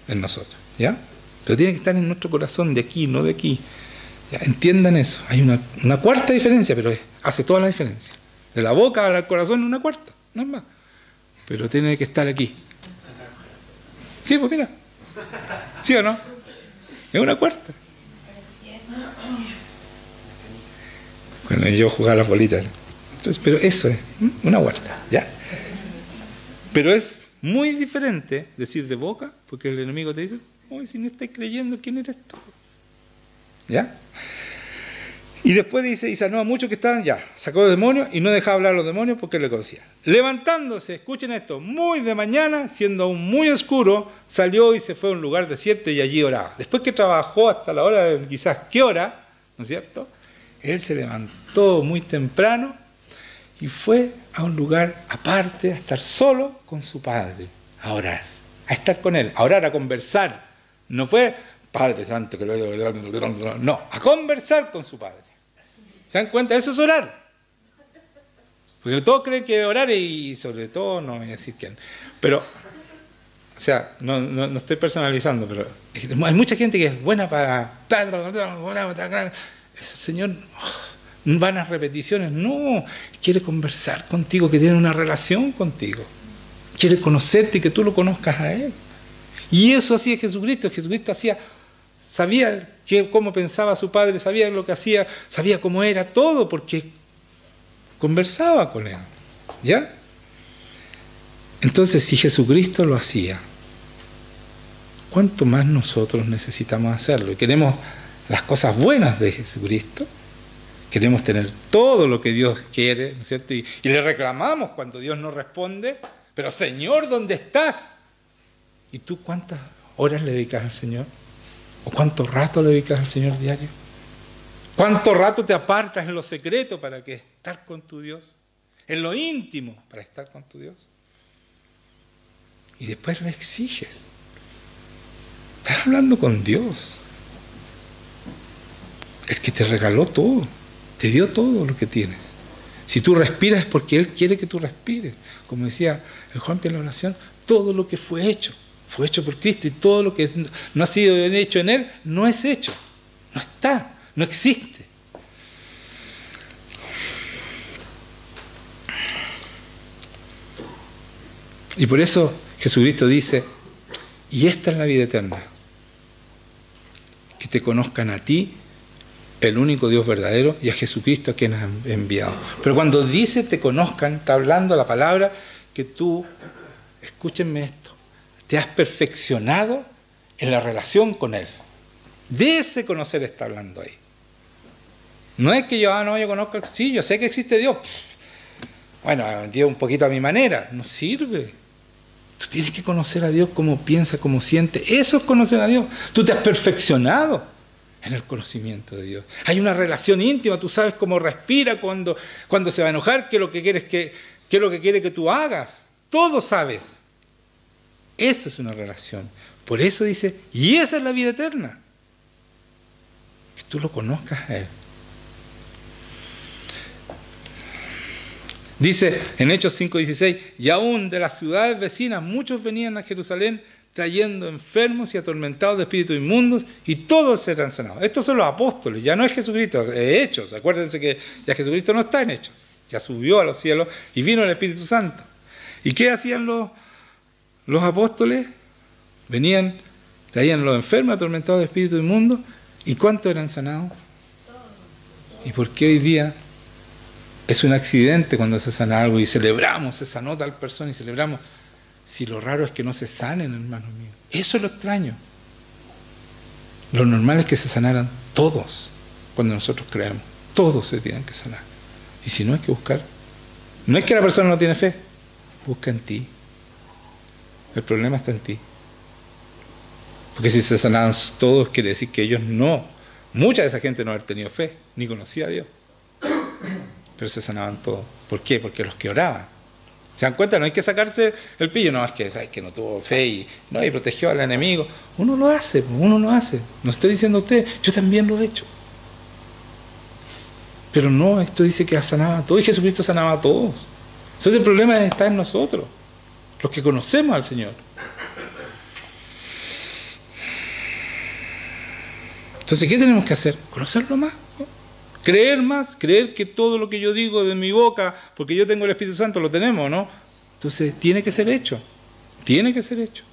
[SPEAKER 1] en nosotros, ¿ya? Pero tiene que estar en nuestro corazón, de aquí, no de aquí. ¿Ya? Entiendan eso. Hay una cuarta diferencia, pero hace toda la diferencia. De la boca al corazón una cuarta, no es más. Pero tiene que estar aquí. Sí, pues mira. ¿Sí o no? Es una cuarta. Bueno, yo jugaba las bolitas, ¿no? Entonces, pero eso es una cuarta, ¿ya? Pero es muy diferente decir de boca, porque el enemigo te dice, oye, si no estás creyendo, ¿quién eres tú? ¿Ya? Y después dice, y sanó a muchos que estaban, ya, sacó demonios y no dejaba hablar a los demonios porque le conocía. Levantándose, escuchen esto, muy de mañana, siendo aún muy oscuro, salió y se fue a un lugar desierto y allí oraba. Después que trabajó hasta la hora de quizás qué hora, ¿no es cierto? Él se levantó muy temprano y fue a un lugar aparte, a estar solo con su padre, a orar, a estar con él, a orar, a conversar. No fue, Padre Santo, que no, a conversar con su padre. ¿Se dan cuenta? Eso es orar. Porque todos creen que orar y sobre todo, no voy a decir quién. Pero, o sea, no estoy personalizando, pero hay mucha gente que es buena para... Ese Señor, vanas repeticiones. No, quiere conversar contigo, que tiene una relación contigo. Quiere conocerte y que tú lo conozcas a Él. Y eso hacía Jesucristo. Jesucristo sabía cómo pensaba su Padre, sabía lo que hacía, sabía cómo era todo, porque conversaba con Él. ¿Ya? Entonces, si Jesucristo lo hacía, ¿cuánto más nosotros necesitamos hacerlo? Y queremos las cosas buenas de Jesucristo, queremos tener todo lo que Dios quiere, ¿no es cierto? Y le reclamamos cuando Dios no responde, pero Señor, ¿dónde estás? ¿Y tú cuántas horas le dedicas al Señor? ¿O cuánto rato le dedicas al Señor diario? ¿Cuánto rato te apartas en lo secreto para que estar con tu Dios? En lo íntimo para estar con tu Dios. Y después le exiges. Estás hablando con Dios. El que te regaló todo. Te dio todo lo que tienes. Si tú respiras es porque Él quiere que tú respires. Como decía el Juan en la oración, todo lo que fue hecho por Cristo, y todo lo que no ha sido hecho en Él no es hecho. No está, no existe. Y por eso Jesucristo dice, y esta es la vida eterna, que te conozcan a ti, el único Dios verdadero, y a Jesucristo a quien has enviado. Pero cuando dice te conozcan, está hablando la palabra que tú, escúchenme esto, te has perfeccionado en la relación con Él. De ese conocer está hablando ahí. No es que yo conozco, sí, yo sé que existe Dios. Bueno, Dios un poquito a mi manera. No sirve. Tú tienes que conocer a Dios como piensa, como siente. Eso es conocer a Dios. Tú te has perfeccionado en el conocimiento de Dios. Hay una relación íntima. Tú sabes cómo respira cuando se va a enojar, qué es lo que qué es lo que quiere que tú hagas. Todo sabes. Eso es una relación. Por eso dice, y esa es la vida eterna. Que tú lo conozcas a Él. Dice en Hechos 5:16, y aún de las ciudades vecinas muchos venían a Jerusalén trayendo enfermos y atormentados de espíritus inmundos, y todos serán sanados. Estos son los apóstoles, ya no es Jesucristo, es Hechos. Acuérdense que ya Jesucristo no está en Hechos, ya subió a los cielos y vino el Espíritu Santo. ¿Y qué hacían los apóstoles? Venían, traían los enfermos atormentados de espíritus inmundos, ¿y cuántos eran sanados? ¿Y por qué hoy día es un accidente cuando se sana algo y celebramos, se sanó tal persona y celebramos? Si lo raro es que no se sanen, hermanos míos. Eso es lo extraño. Lo normal es que se sanaran todos cuando nosotros creemos. Todos se tienen que sanar. Y si no, hay que buscar. No es que la persona no tiene fe. Busca en ti. El problema está en ti. Porque si se sanaban todos, quiere decir que ellos no. Mucha de esa gente no había tenido fe, ni conocía a Dios. Pero se sanaban todos. ¿Por qué? Porque los que oraban. ¿Se dan cuenta? No hay que sacarse el pillo. No, es que no tuvo fe y protegió al enemigo. Uno lo hace. No estoy diciendo a usted, yo también lo he hecho. Pero no, esto dice que sanaba a todos y Jesucristo sanaba a todos. Entonces el problema está en nosotros, los que conocemos al Señor. Entonces, ¿qué tenemos que hacer? Conocerlo más, ¿no? Creer más, creer que todo lo que yo digo de mi boca, porque yo tengo el Espíritu Santo, lo tenemos, ¿no? Entonces, tiene que ser hecho. Tiene que ser hecho.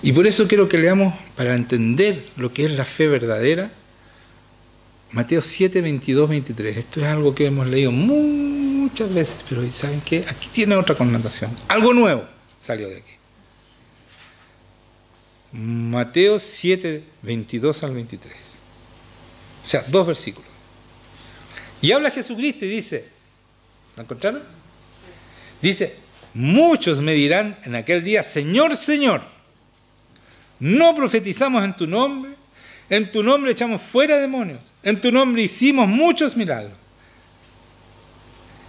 [SPEAKER 1] Y por eso quiero que leamos, para entender lo que es la fe verdadera, Mateo 7, 22, 23. Esto es algo que hemos leído muchas veces, pero ¿saben qué? Aquí tiene otra connotación. Algo nuevo salió de aquí. Mateo 7, 22 al 23. O sea, 2 versículos. Y habla Jesucristo y dice, ¿lo encontraron? Dice, muchos me dirán en aquel día, Señor, Señor, no profetizamos en tu nombre echamos fuera demonios, en tu nombre hicimos muchos milagros.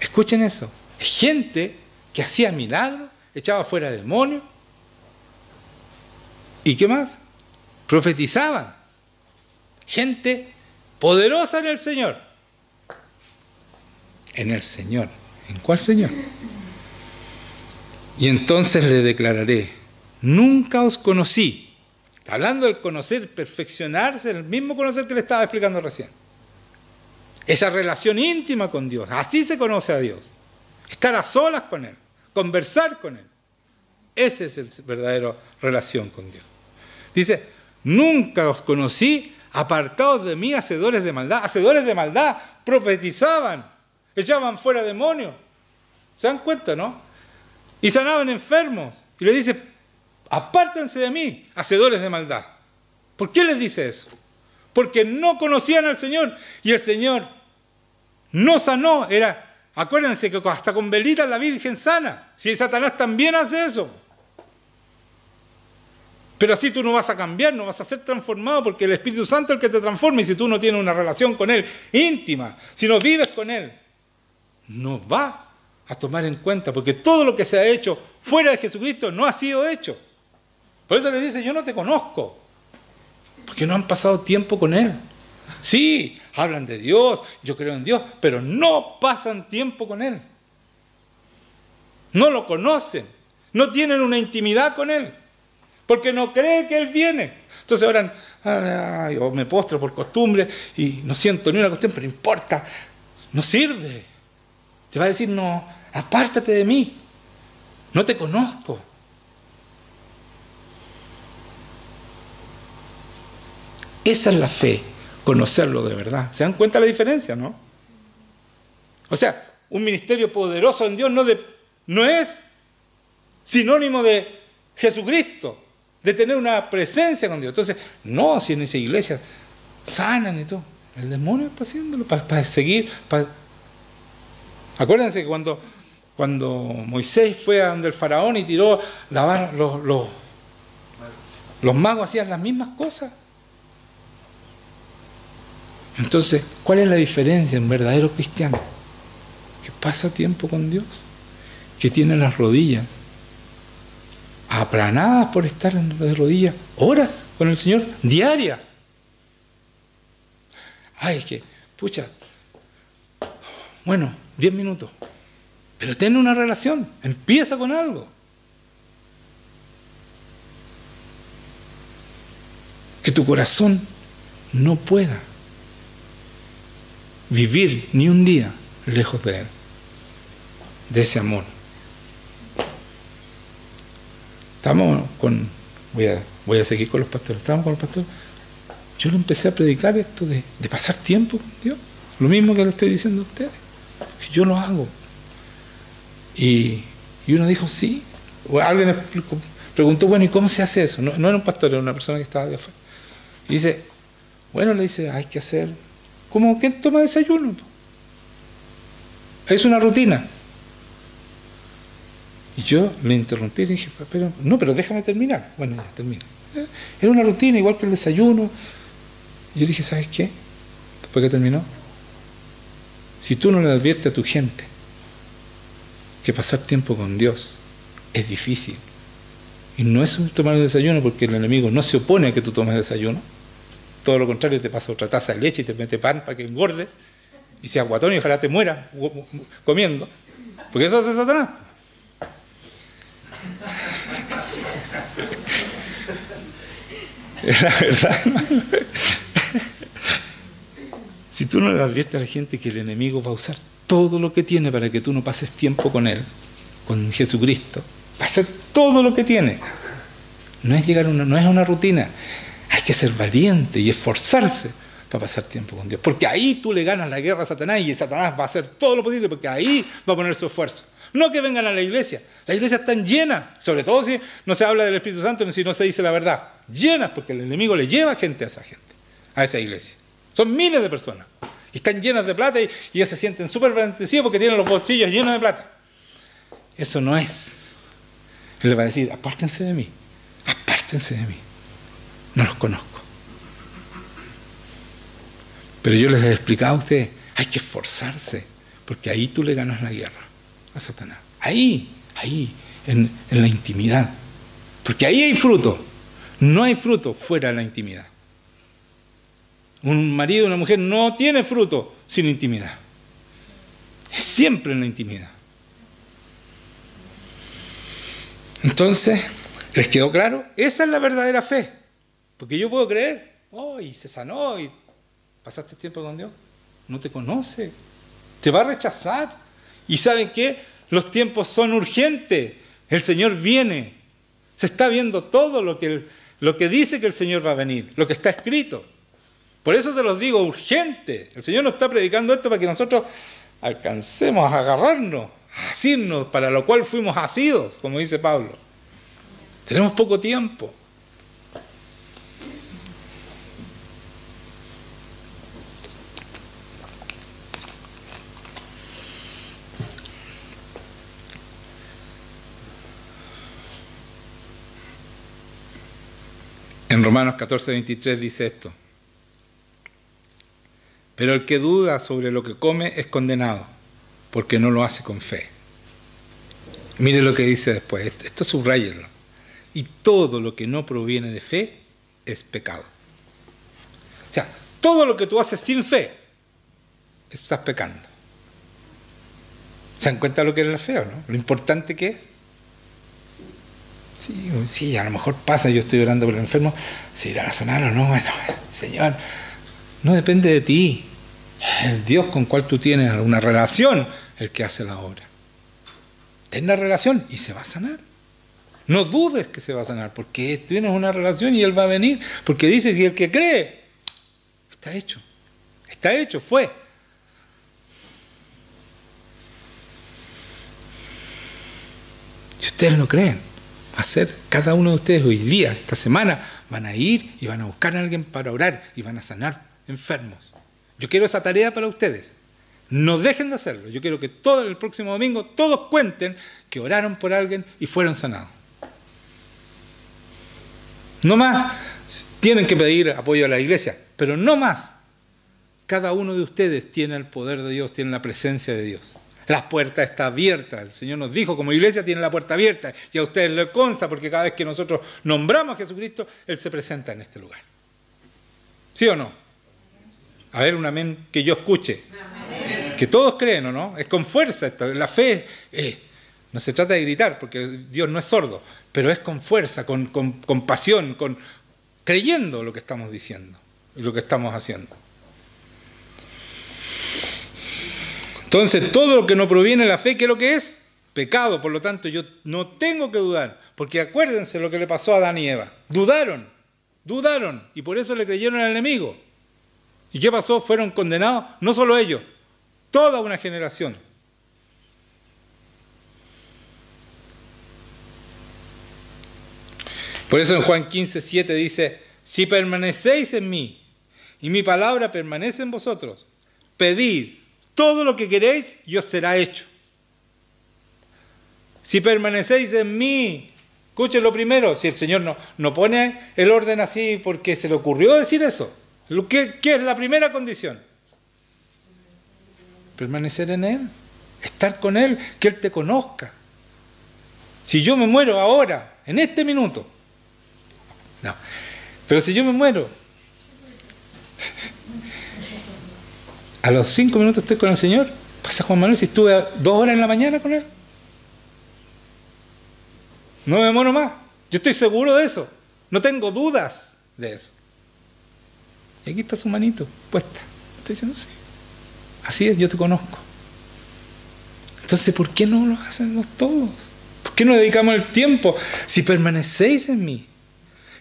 [SPEAKER 1] Escuchen eso. Gente que hacía milagros, echaba fuera demonios. ¿Y qué más? Profetizaban. Gente poderosa en el Señor. En el Señor. ¿En cuál Señor? Y entonces le declararé, nunca os conocí. Está hablando del conocer, perfeccionarse, el mismo conocer que le estaba explicando recién. Esa relación íntima con Dios. Así se conoce a Dios. Estar a solas con Él. Conversar con Él. Esa es la verdadera relación con Dios. Dice, nunca os conocí, apartados de mí, hacedores de maldad. Hacedores de maldad, profetizaban, echaban fuera demonios. ¿Se dan cuenta, no? Y sanaban enfermos. Y le dice, apártense de mí, hacedores de maldad. ¿Por qué les dice eso? Porque no conocían al Señor. Y el Señor no sanó. Acuérdense que hasta con velitas la Virgen sana. Si Satanás también hace eso. Pero así tú no vas a cambiar, no vas a ser transformado, porque el Espíritu Santo es el que te transforma. Y si tú no tienes una relación con Él íntima, si no vives con Él, no va a tomar en cuenta, porque todo lo que se ha hecho fuera de Jesucristo no ha sido hecho. Por eso le dice, yo no te conozco, porque no han pasado tiempo con Él. Sí, hablan de Dios, yo creo en Dios, pero no pasan tiempo con Él. No lo conocen, no tienen una intimidad con Él, porque no cree que Él viene. Entonces oran, o me postro por costumbre y no siento ni una cuestión, pero no importa, no sirve. Te va a decir, no, apártate de mí, no te conozco. Esa es la fe, conocerlo de verdad. ¿Se dan cuenta la diferencia, no? O sea, un ministerio poderoso en Dios no es sinónimo de Jesucristo, de tener una presencia con Dios. Entonces, no, si en esa iglesia sanan y todo, el demonio está haciéndolo para seguir. Acuérdense que cuando Moisés fue a donde el faraón y tiró la vara, los magos hacían las mismas cosas. Entonces, ¿cuál es la diferencia en un verdadero cristiano? Que pasa tiempo con Dios, que tiene las rodillas aplanadas por estar de rodillas, horas con el Señor, diarias. Ay, es que, pucha, bueno, 10 minutos, pero ten una relación, empieza con algo. Que tu corazón no pueda vivir ni un día lejos de Él, de ese amor. Estamos con, voy a seguir con los pastores, estamos con los pastores. Yo le empecé a predicar esto de pasar tiempo con Dios, lo mismo que lo estoy diciendo a ustedes, que yo lo hago. Y uno dijo, sí. O alguien me preguntó, bueno, ¿y cómo se hace eso? No era un pastor, era una persona que estaba de afuera. Y dice, bueno, le dice, hay que hacer, como quien toma desayuno. Es una rutina. Y yo le interrumpí y dije, pero déjame terminar. Bueno, ya termina. Era una rutina, igual que el desayuno. Y yo dije, ¿sabes qué? Después que terminó, si tú no le adviertes a tu gente que pasar tiempo con Dios es difícil, y no es un tomar el desayuno, porque el enemigo no se opone a que tú tomes desayuno, todo lo contrario, te pasa otra taza de leche y te mete pan para que engordes y seas guatón y ojalá te mueras comiendo, porque eso hace Satanás. Es la verdad, hermano. Si tú no le adviertes a la gente que el enemigo va a usar todo lo que tiene para que tú no pases tiempo con Él, con Jesucristo, va a hacer todo lo que tiene. No es no es una rutina. Hay que ser valiente y esforzarse para pasar tiempo con Dios. Porque ahí tú le ganas la guerra a Satanás y Satanás va a hacer todo lo posible porque ahí va a poner su esfuerzo. No que vengan a la iglesia. Las iglesias están llenas, sobre todo si no se habla del Espíritu Santo, si no se dice la verdad. Llenas porque el enemigo le lleva gente, a esa iglesia. Son miles de personas. Y están llenas de plata y ellos se sienten súper bendecidos porque tienen los bolsillos llenos de plata. Eso no es. Él le va a decir, apártense de mí. Apártense de mí. No los conozco. Pero yo les he explicado a ustedes, hay que esforzarse, porque ahí tú le ganas la guerra a Satanás. Ahí, en la intimidad. Porque ahí hay fruto. No hay fruto fuera de la intimidad. Un marido o una mujer no tiene fruto sin intimidad. Es siempre en la intimidad. Entonces, ¿les quedó claro? Esa es la verdadera fe. Porque yo puedo creer, y se sanó, y pasaste tiempo con Dios. No te conoce. Te va a rechazar. ¿Y saben qué? Los tiempos son urgentes. El Señor viene. Se está viendo todo lo que dice que el Señor va a venir. Lo que está escrito. Por eso se los digo, urgente. El Señor nos está predicando esto para que nosotros alcancemos a agarrarnos asirnos, para lo cual fuimos asidos, como dice Pablo. Tenemos poco tiempo. En Romanos 14:23 dice esto: pero el que duda sobre lo que come es condenado, porque no lo hace con fe. Mire lo que dice después, esto subráyenlo. Y todo lo que no proviene de fe es pecado. O sea, todo lo que tú haces sin fe, estás pecando. ¿Se dan cuenta lo que es la fe o no? Lo importante que es. Sí, a lo mejor pasa, yo estoy orando por el enfermo, si irán a sanar o no, bueno, Señor, no depende de ti. El Dios con cual tú tienes una relación, el que hace la obra. Ten la relación y se va a sanar. No dudes que se va a sanar, porque tienes una relación y Él va a venir. Porque dice, si el que cree, está hecho, fue. Si ustedes no creen, va a ser cada uno de ustedes hoy día, esta semana, van a ir y van a buscar a alguien para orar y van a sanar enfermos. Yo quiero esa tarea para ustedes. No dejen de hacerlo. Yo quiero que todo el próximo domingo todos cuenten que oraron por alguien y fueron sanados. No más tienen que pedir apoyo a la iglesia, pero no más. Cada uno de ustedes tiene el poder de Dios, tiene la presencia de Dios. La puerta está abierta. El Señor nos dijo, como iglesia tiene la puerta abierta. Y a ustedes les consta, porque cada vez que nosotros nombramos a Jesucristo, Él se presenta en este lugar. ¿Sí o no? A ver, un amén que yo escuche. Amén. Que todos creen, ¿o no? Es con fuerza. La fe no se trata de gritar, porque Dios no es sordo, pero es con fuerza, con pasión, creyendo lo que estamos diciendo y lo que estamos haciendo. Entonces, todo lo que no proviene de la fe, ¿qué es lo que es? Pecado. Por lo tanto, yo no tengo que dudar, porque acuérdense lo que le pasó a Adán y Eva. Dudaron, y por eso le creyeron al enemigo. ¿Y qué pasó? Fueron condenados, no solo ellos, toda una generación. Por eso en Juan 15:7 dice, si permanecéis en mí y mi palabra permanece en vosotros, pedid todo lo que queréis y os será hecho. Si permanecéis en mí, escuchen lo primero, si el Señor no pone el orden así porque se le ocurrió decir eso. ¿Qué es la primera condición? Permanecer en Él, estar con Él, que Él te conozca. Si yo me muero ahora, en este minuto, no, pero si yo me muero, a los 5 minutos estoy con el Señor, pasa Juan Manuel si estuve 2 horas en la mañana con Él. No me demoro más, yo estoy seguro de eso, no tengo dudas de eso. Y aquí está su manito puesta. Está diciendo, sí. Así es, yo te conozco. Entonces, ¿por qué no lo hacemos todos? ¿Por qué no dedicamos el tiempo? Si permanecéis en mí.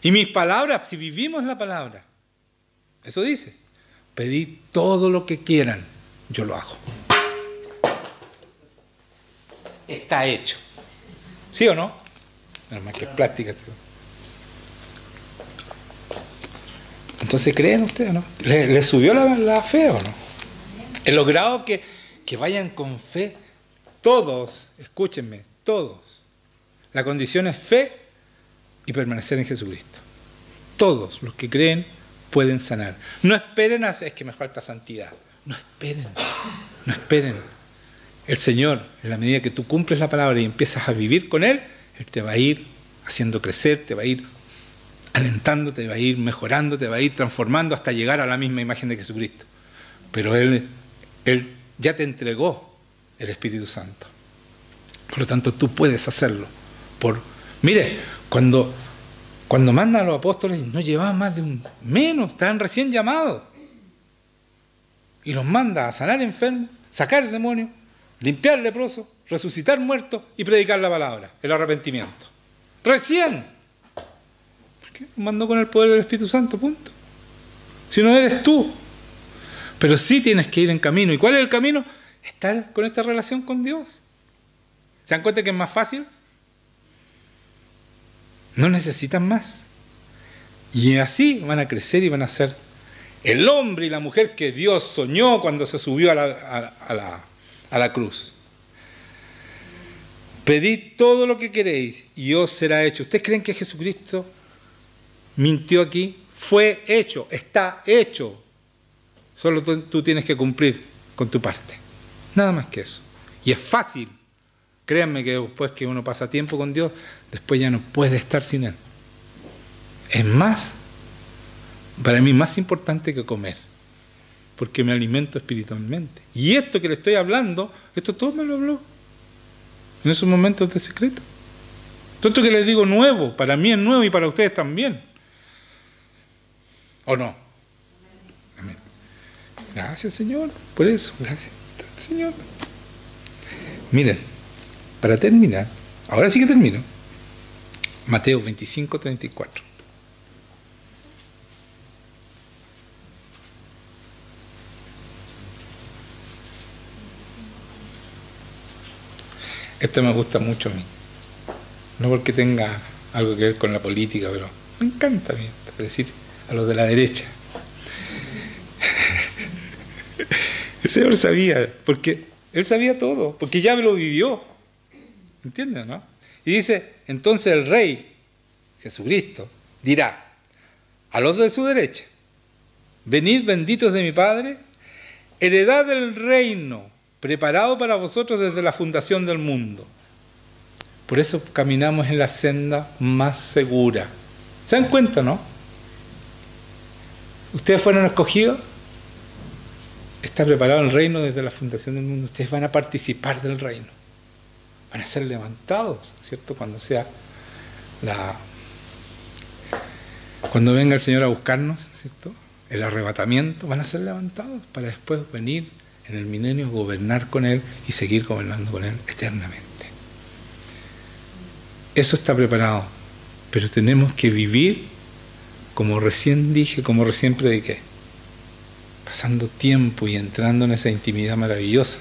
[SPEAKER 1] Y mis palabras, si vivimos la palabra. Eso dice. Pedid todo lo que quieran, yo lo hago. Está hecho. ¿Sí o no? Nada más que plástica. Entonces, ¿creen ustedes, no? ¿Les subió la fe o no? He logrado que vayan con fe todos, escúchenme, todos. La condición es fe y permanecer en Jesucristo. Todos los que creen pueden sanar. No esperen es que me falta santidad. No esperen. El Señor, en la medida que tú cumples la palabra y empiezas a vivir con Él, Él te va a ir haciendo crecer, te va a ir alentando, te va a ir mejorando, te va a ir transformando hasta llegar a la misma imagen de Jesucristo. Pero Él ya te entregó el Espíritu Santo. Por lo tanto, tú puedes hacerlo. Mire, cuando manda a los apóstoles, no llevaban más de menos, estaban recién llamados. Y los manda a sanar enfermos, sacar demonios, limpiar leprosos, resucitar muertos y predicar la palabra, el arrepentimiento. Recién. ¿Por qué? Mandó con el poder del Espíritu Santo, punto. Si no eres tú. Pero sí tienes que ir en camino. ¿Y cuál es el camino? Estar con esta relación con Dios. ¿Se dan cuenta que es más fácil? No necesitan más. Y así van a crecer y van a ser el hombre y la mujer que Dios soñó cuando se subió a la cruz. Pedid todo lo que queréis y os será hecho. ¿Ustedes creen que Jesucristo mintió aquí? Fue hecho, está hecho. Solo tú tienes que cumplir con tu parte. Nada más que eso. Y es fácil. Créanme que después que uno pasa tiempo con Dios, después ya no puede estar sin Él. Es más, para mí más importante que comer, porque me alimento espiritualmente. Y esto que le estoy hablando, esto todo me lo habló en esos momentos de secreto. Todo esto que les digo nuevo, para mí es nuevo y para ustedes también. ¿O no? Amén. Gracias, Señor, por eso. Gracias, Señor. Miren, para terminar, ahora sí que termino. Mateo 25, 34. Esto me gusta mucho a mí. No porque tenga algo que ver con la política, pero me encanta a mí, es decir, a los de la derecha. El Señor sabía, porque Él sabía todo, porque ya lo vivió. ¿Entienden, no? Y dice, entonces el Rey, Jesucristo, dirá a los de su derecha: venid benditos de mi Padre, heredad del reino, preparado para vosotros desde la fundación del mundo. Por eso caminamos en la senda más segura. ¿Se dan cuenta, no? Ustedes fueron escogidos. Está preparado el reino desde la fundación del mundo. Ustedes van a participar del reino. Van a ser levantados, ¿cierto? Cuando venga el Señor a buscarnos, ¿cierto? El arrebatamiento, van a ser levantados para después venir en el milenio, gobernar con Él y seguir gobernando con Él eternamente. Eso está preparado, pero tenemos que vivir como recién dije, como recién prediqué, pasando tiempo y entrando en esa intimidad maravillosa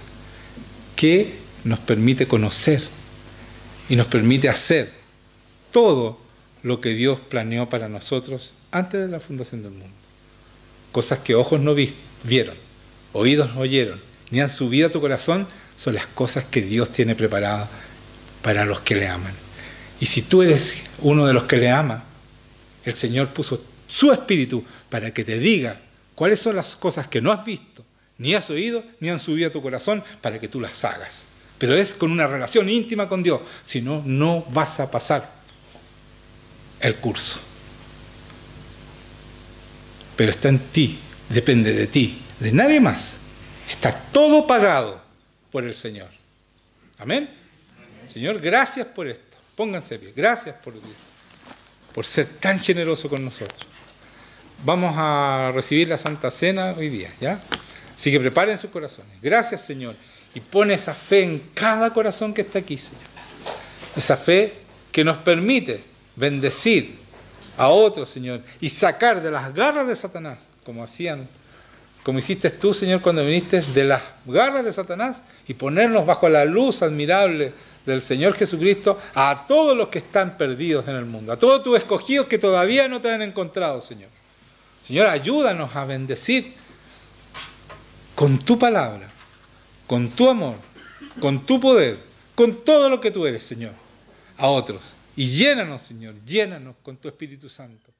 [SPEAKER 1] que nos permite conocer y nos permite hacer todo lo que Dios planeó para nosotros antes de la fundación del mundo. Cosas que ojos no vieron, oídos no oyeron, ni han subido a tu corazón, son las cosas que Dios tiene preparadas para los que le aman. Y si tú eres uno de los que le ama, el Señor puso su Espíritu para que te diga cuáles son las cosas que no has visto, ni has oído, ni han subido a tu corazón, para que tú las hagas. Pero es con una relación íntima con Dios, si no, no vas a pasar el curso. Pero está en ti, depende de ti, de nadie más. Está todo pagado por el Señor. Amén. Señor, gracias por esto. Pónganse bien. Gracias por ser tan generoso con nosotros. Vamos a recibir la Santa Cena hoy día, ¿ya? Así que preparen sus corazones. Gracias, Señor. Y pon esa fe en cada corazón que está aquí, Señor. Esa fe que nos permite bendecir a otros, Señor, y sacar de las garras de Satanás, como hiciste tú, Señor, cuando viniste de las garras de Satanás, y ponernos bajo la luz admirable del Señor Jesucristo a todos los que están perdidos en el mundo, a todos tus escogidos que todavía no te han encontrado, Señor. Señor, ayúdanos a bendecir con tu palabra, con tu amor, con tu poder, con todo lo que tú eres, Señor, a otros. Y llénanos, Señor, llénanos con tu Espíritu Santo.